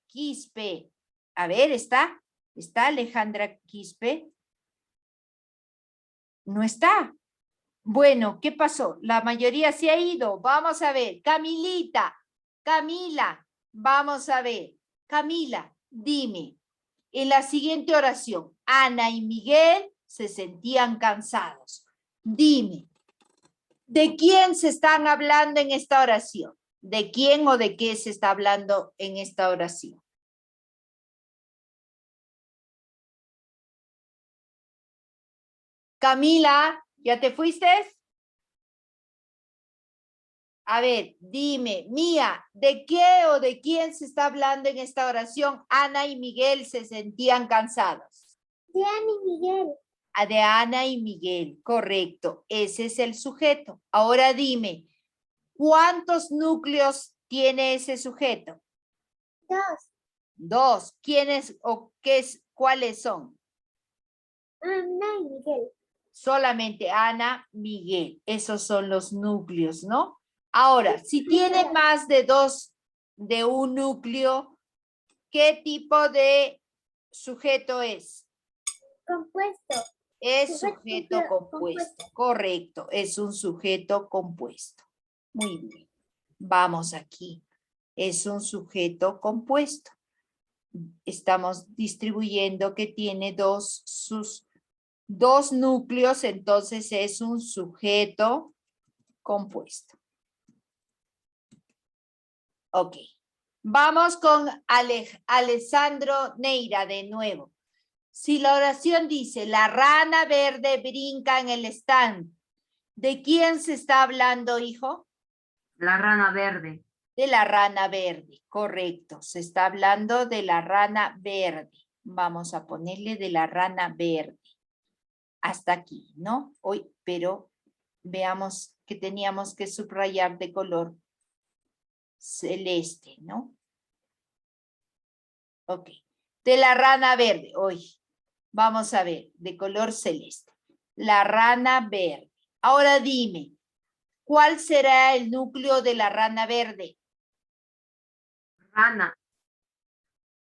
S1: Quispe. A ver, ¿está? ¿Está Alejandra Quispe? No está. Bueno, ¿qué pasó? La mayoría se ha ido. Vamos a ver. Camilita, Camila, vamos a ver. Camila, dime, en la siguiente oración, Ana y Miguel se sentían cansados. Dime, ¿de quién se están hablando en esta oración? ¿De quién o de qué se está hablando en esta oración? Camila, ¿ya te fuiste? A ver, dime, Mía, ¿de qué o de quién se está hablando en esta oración? Ana y Miguel se sentían cansados.
S3: De Ana y Miguel.
S1: De Ana y Miguel, correcto. Ese es el sujeto. Ahora dime, ¿cuántos núcleos tiene ese sujeto?
S3: 2.
S1: 2. ¿Quiénes o cuáles son?
S3: Ana y Miguel.
S1: Solamente Ana, Miguel. Esos son los núcleos, ¿no? Ahora, si tiene más de un núcleo, ¿qué tipo de sujeto es?
S3: Compuesto.
S1: Es sujeto compuesto. Correcto, es un sujeto compuesto. Muy bien. Vamos aquí. Es un sujeto compuesto. Estamos distribuyendo que tiene sus dos núcleos, entonces es un sujeto compuesto. Ok. Vamos con Alessandro Neira de nuevo. Si la oración dice, la rana verde brinca en el stand, ¿de quién se está hablando, hijo?
S2: La rana verde.
S1: De la rana verde, correcto. Se está hablando de la rana verde. Vamos a ponerle de la rana verde. Hasta aquí, ¿no? Hoy, pero veamos que teníamos que subrayar de color celeste, ¿no? Ok. De la rana verde, hoy. Vamos a ver, de color celeste. La rana verde. Ahora dime, ¿cuál será el núcleo de la rana verde?
S2: Rana.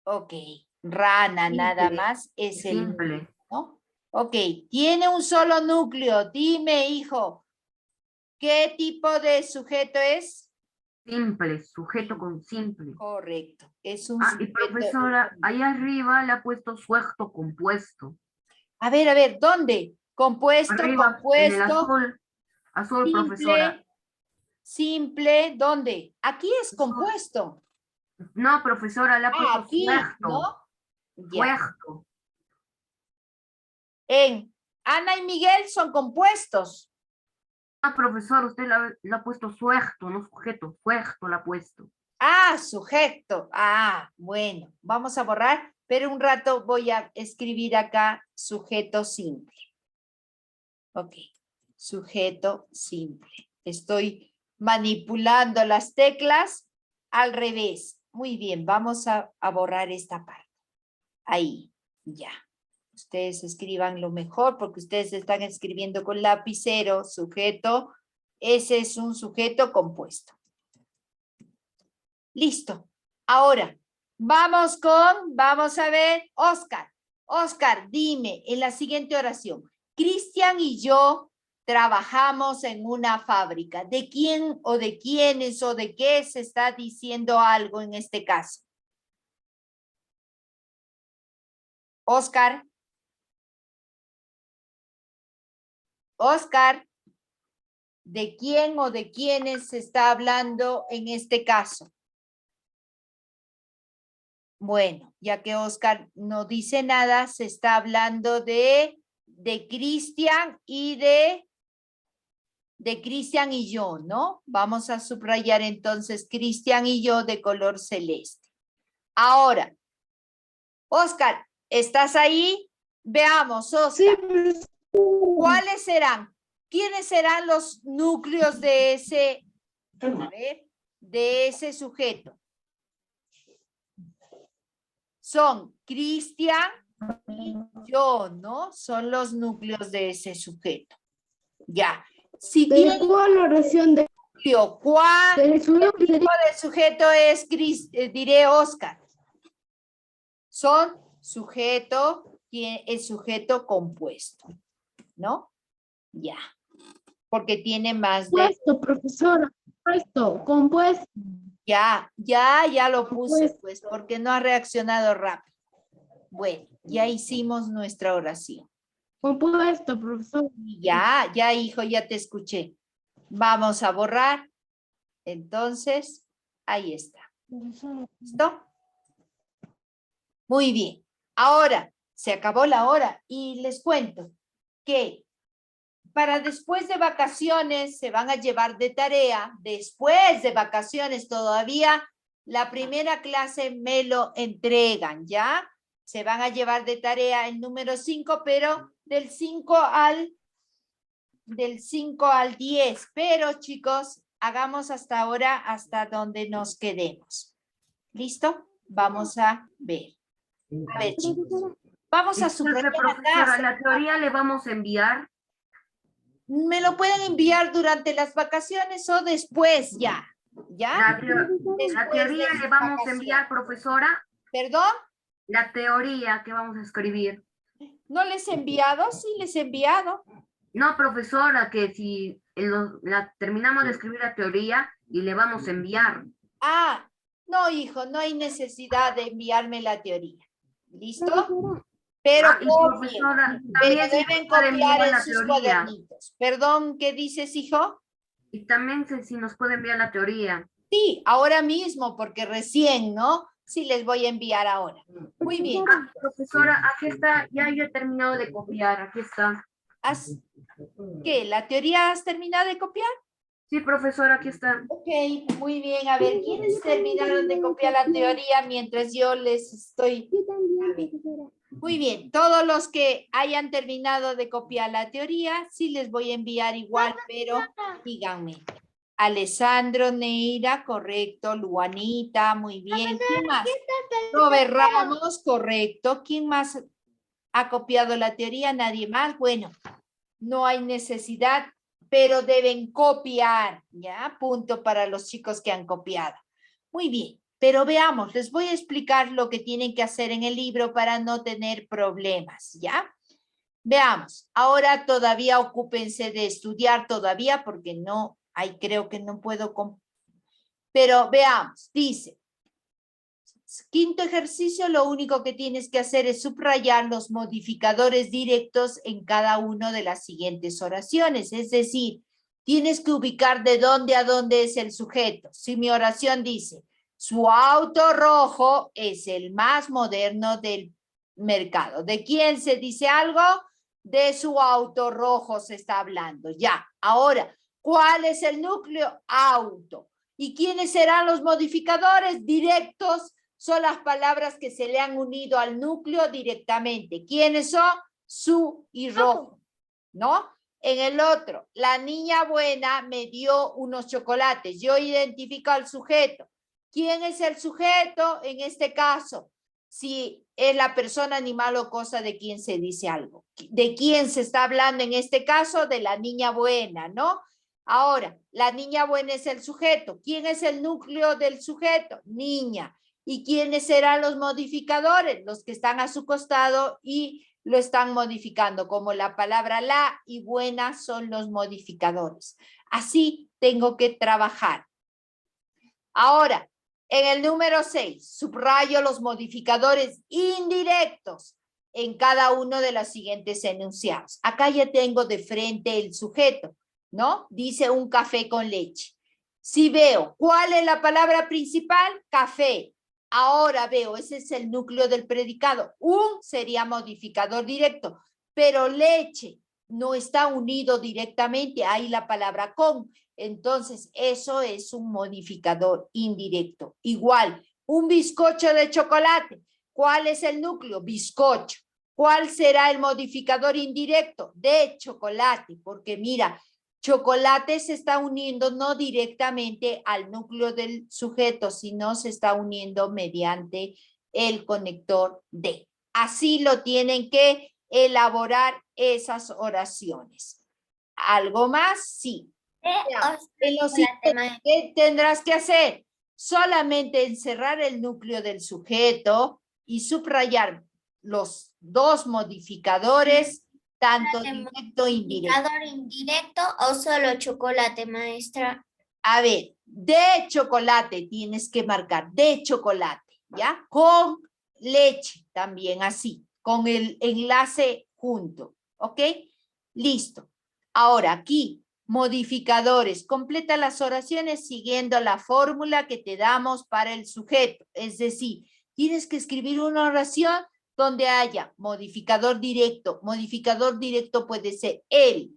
S1: Ok, rana
S2: Simple.
S1: nada más es el
S2: Simple.
S1: núcleo, ¿no? Ok, tiene un solo núcleo. Dime, hijo, ¿qué tipo de sujeto es?
S2: Simple, sujeto con simple.
S1: Correcto, es un
S2: Y
S1: sujeto.
S2: profesora, ahí arriba le ha puesto sujeto compuesto.
S1: A ver, ¿dónde? Compuesto,
S2: Arriba, en el
S1: compuesto,
S2: azul, profesora.
S1: simple, ¿dónde? Aquí es compuesto.
S2: No, profesora, le ha puesto
S1: Aquí, ¿no?
S2: sujeto.
S1: Ya.
S2: Sujeto.
S1: En Ana y Miguel son compuestos.
S2: Ah, profesor, usted le ha puesto sujeto, no sujeto, sujeto le ha puesto.
S1: Ah, sujeto. Ah, bueno, vamos a borrar, pero un rato voy a escribir acá sujeto simple. Ok, sujeto simple. Estoy manipulando las teclas al revés. Muy bien, vamos a borrar esta parte. Ahí, ya. Ustedes escriban lo mejor porque ustedes están escribiendo con lapicero, sujeto. Ese es un sujeto compuesto. Listo. Ahora, vamos a ver, Oscar. Oscar, dime en la siguiente oración. Cristian y yo trabajamos en una fábrica. ¿De quién o de quiénes o de qué se está diciendo algo en este caso? Oscar. Oscar, ¿de quién o de quiénes se está hablando en este caso? Bueno, ya que Oscar no dice nada, se está hablando de Cristian y de Cristian y yo, ¿no? Vamos a subrayar entonces Cristian y yo de color celeste. Ahora, Oscar, ¿estás ahí? Veamos, Oscar.
S4: Sí, profesora.
S1: ¿Cuáles serán? ¿Quiénes serán los núcleos de ese, a ver, de ese sujeto? Son Cristian y yo, ¿no? Son los núcleos de ese sujeto. Ya. Si tiene
S4: ¿Cuál oración de
S1: núcleo, ¿cuál tipo de sujeto es, diré Oscar? Son sujeto, el sujeto compuesto, ¿no? Ya. Porque tiene más de...
S4: compuesto, profesora? Compuesto.
S1: Ya lo puse, pues, porque no ha reaccionado rápido. Bueno, ya hicimos nuestra oración.
S4: Compuesto, profesor.
S1: Ya, hijo, ya te escuché. Vamos a borrar. Entonces, ahí está. ¿Listo? Muy bien. Ahora, se acabó la hora y les cuento que para después de vacaciones se van a llevar de tarea, después de vacaciones todavía, la primera clase me lo entregan, ¿ya? Se van a llevar de tarea el número 5, pero del 5 al 10. Pero, chicos, hagamos hasta ahora, hasta donde nos quedemos. ¿Listo? Vamos a ver. A ver, chicos. Vamos a
S2: Disculpe,
S1: subrayar
S2: profesora,
S1: acá.
S2: la teoría le vamos a enviar.
S1: Me lo pueden enviar durante las vacaciones o después ya. ¿Ya?
S2: La
S1: Después
S2: teoría
S1: de
S2: le
S1: sus
S2: vamos a
S1: vacaciones.
S2: enviar, profesora.
S1: ¿Perdón?
S2: La teoría que vamos a escribir.
S1: ¿No les he enviado? Sí, les he enviado.
S2: No, profesora, que si terminamos de escribir la teoría y le vamos a enviar.
S1: Ah, no, hijo, no hay necesidad de enviarme la teoría. ¿Listo? Pero
S2: Y
S1: copien.
S2: profesora,
S1: Pero
S2: también si
S1: deben
S2: nos puede enviar
S1: copiar en
S2: la
S1: sus
S2: teoría.
S1: cuadernitos. Perdón, ¿qué dices, hijo?
S2: Y también si nos puede enviar la teoría.
S1: Sí, ahora mismo, porque recién, ¿no? Sí, les voy a enviar ahora. Muy bien.
S2: Ah, profesora, aquí está, ya yo he terminado de copiar, aquí está.
S1: ¿Qué? ¿La teoría has terminado de copiar?
S2: Sí, profesora, aquí está.
S1: Ok, muy bien. A ver, ¿quiénes terminaron de copiar la teoría mientras yo les estoy... A ver. Muy bien, todos los que hayan terminado de copiar la teoría, sí les voy a enviar igual, pero díganme. Alessandro Neira, correcto. Luanita, muy bien. ¿Quién más? Robert Ramos, correcto. ¿Quién más ha copiado la teoría? Nadie más. Bueno, no hay necesidad, pero deben copiar, ¿ya? Punto para los chicos que han copiado. Muy bien, pero veamos, les voy a explicar lo que tienen que hacer en el libro para no tener problemas, ¿ya? Veamos, ahora todavía ocúpense de estudiar todavía porque no, creo que no puedo, pero veamos, dice, quinto ejercicio, lo único que tienes que hacer es subrayar los modificadores directos en cada una de las siguientes oraciones. Es decir, tienes que ubicar de dónde a dónde es el sujeto. Si mi oración dice, su auto rojo es el más moderno del mercado. ¿De quién se dice algo? De su auto rojo se está hablando. Ya, ahora, ¿Cuál es el núcleo? Auto. ¿Y quiénes serán los modificadores? Directos. Son las palabras que se le han unido al núcleo directamente. ¿Quiénes son? Su y rojo, ¿no? En el otro, la niña buena me dio unos chocolates. Yo identifico al sujeto. ¿Quién es el sujeto en este caso? Si es la persona, animal o cosa de quien se dice algo. ¿De quién se está hablando en este caso? De la niña buena, ¿no? Ahora, la niña buena es el sujeto. ¿Quién es el núcleo del sujeto? Niña. ¿Y quiénes serán los modificadores? Los que están a su costado y lo están modificando, como la palabra la y buena son los modificadores. Así tengo que trabajar. Ahora, en el número 6, subrayo los modificadores indirectos en cada uno de los siguientes enunciados. Acá ya tengo de frente el sujeto, ¿no? Dice un café con leche. Si veo, ¿cuál es la palabra principal? Café. Ahora veo, ese es el núcleo del predicado. Un sería modificador directo, pero leche no está unido directamente. Ahí la palabra con. Entonces, eso es un modificador indirecto. Igual, un bizcocho de chocolate. ¿Cuál es el núcleo? Bizcocho. ¿Cuál será el modificador indirecto? De chocolate, porque mira, chocolate se está uniendo no directamente al núcleo del sujeto, sino se está uniendo mediante el conector de. Así lo tienen que elaborar esas oraciones. ¿Algo más? Sí. En los siguientes, ¿qué tendrás que hacer? Solamente encerrar el núcleo del sujeto y subrayar los dos modificadores, tanto directo e indirecto.
S3: ¿Modificador indirecto o solo chocolate, maestra?
S1: A ver, de chocolate tienes que marcar, de chocolate, ¿ya? Con leche también así, con el enlace junto, ¿ok? Listo. Ahora aquí, modificadores. Completa las oraciones siguiendo la fórmula que te damos para el sujeto. Es decir, tienes que escribir una oración donde haya modificador directo. Modificador directo puede ser el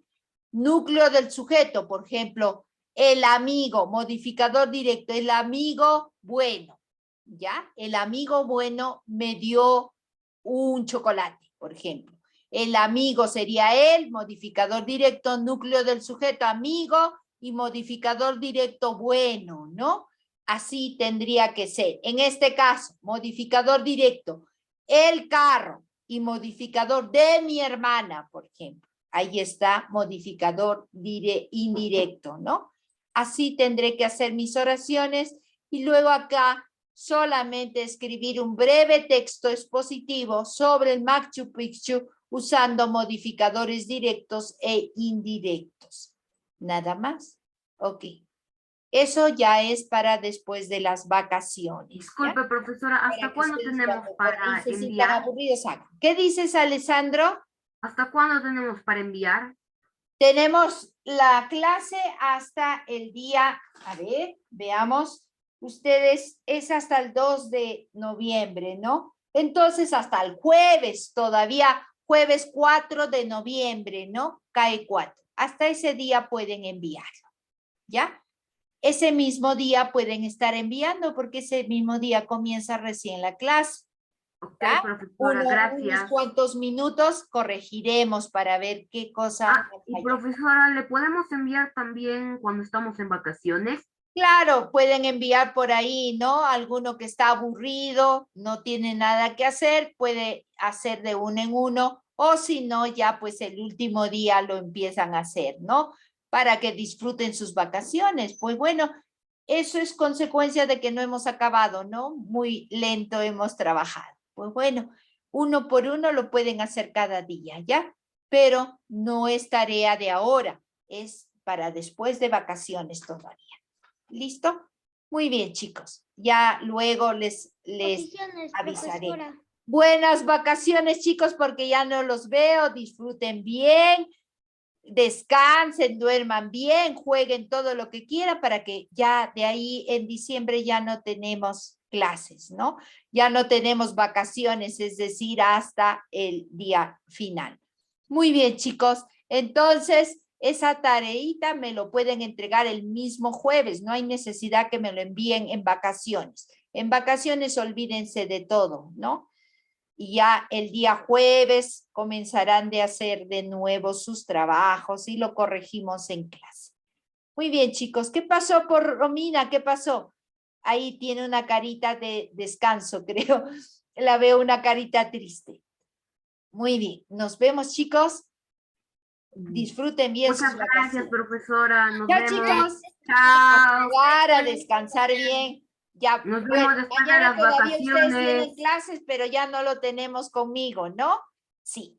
S1: núcleo del sujeto, por ejemplo, el amigo, modificador directo, el amigo bueno, ¿ya? El amigo bueno me dio un chocolate, por ejemplo. El amigo sería el, modificador directo, núcleo del sujeto, amigo, y modificador directo bueno, ¿no? Así tendría que ser. En este caso, modificador directo, el carro, y modificador de mi hermana, por ejemplo. Ahí está modificador indirecto, ¿no? Así tendré que hacer mis oraciones y luego acá solamente escribir un breve texto expositivo sobre el Machu Picchu usando modificadores directos e indirectos. Nada más. Ok. Eso ya es para después de las vacaciones.
S2: Disculpe,
S1: ¿ya?
S2: profesora, ¿hasta cuándo tenemos para enviar?
S1: ¿Qué dices, Alessandro?
S2: ¿Hasta cuándo tenemos para enviar?
S1: Tenemos la clase hasta el día, a ver, veamos, ustedes, es hasta el 2 de noviembre, ¿no? Entonces hasta el jueves todavía, jueves 4 de noviembre, ¿no? Cae 4. Hasta ese día pueden enviarlo, ¿ya? Ese mismo día pueden estar enviando porque ese mismo día comienza recién la clase.
S2: Ok,
S1: ¿Ya?
S2: profesora, gracias.
S1: Unos cuantos minutos corregiremos para ver qué cosa.
S2: Y profesora, ¿le podemos enviar también cuando estamos en vacaciones?
S1: Claro, pueden enviar por ahí, ¿no? Alguno que está aburrido, no tiene nada que hacer, puede hacer de uno en uno, o si no, ya pues el último día lo empiezan a hacer, ¿no? Para que disfruten sus vacaciones. Pues bueno, eso es consecuencia de que no hemos acabado, ¿no? Muy lento hemos trabajado. Pues bueno, uno por uno lo pueden hacer cada día, ¿ya? Pero no es tarea de ahora, es para después de vacaciones todavía. ¿Listo? Muy bien, chicos. Ya luego les avisaré.
S3: Profesora.
S1: Buenas vacaciones, chicos, porque ya no los veo. Disfruten bien, descansen, duerman bien, jueguen todo lo que quieran para que ya de ahí en diciembre ya no tenemos clases, ¿no? Ya no tenemos vacaciones, es decir, hasta el día final. Muy bien, chicos. Entonces, esa tareita me lo pueden entregar el mismo jueves, no hay necesidad que me lo envíen en vacaciones. En vacaciones olvídense de todo, ¿no? Y ya el día jueves comenzarán de hacer de nuevo sus trabajos y lo corregimos en clase. Muy bien, chicos. ¿Qué pasó por Romina? ¿Qué pasó? Ahí tiene una carita de descanso, creo. La veo una carita triste. Muy bien. Nos vemos, chicos. Disfruten bien
S2: Muchas
S1: sus
S2: gracias,
S1: vacaciones.
S2: profesora. Nos
S1: Chao,
S2: vemos.
S1: chicos.
S2: Chao.
S1: A jugar, a descansar bien. Ya,
S2: Nos
S1: bueno,
S2: vemos después de
S1: mañana
S2: las
S1: todavía ustedes
S2: vacaciones.
S1: tienen clases, pero ya no lo tenemos conmigo, ¿no? Sí.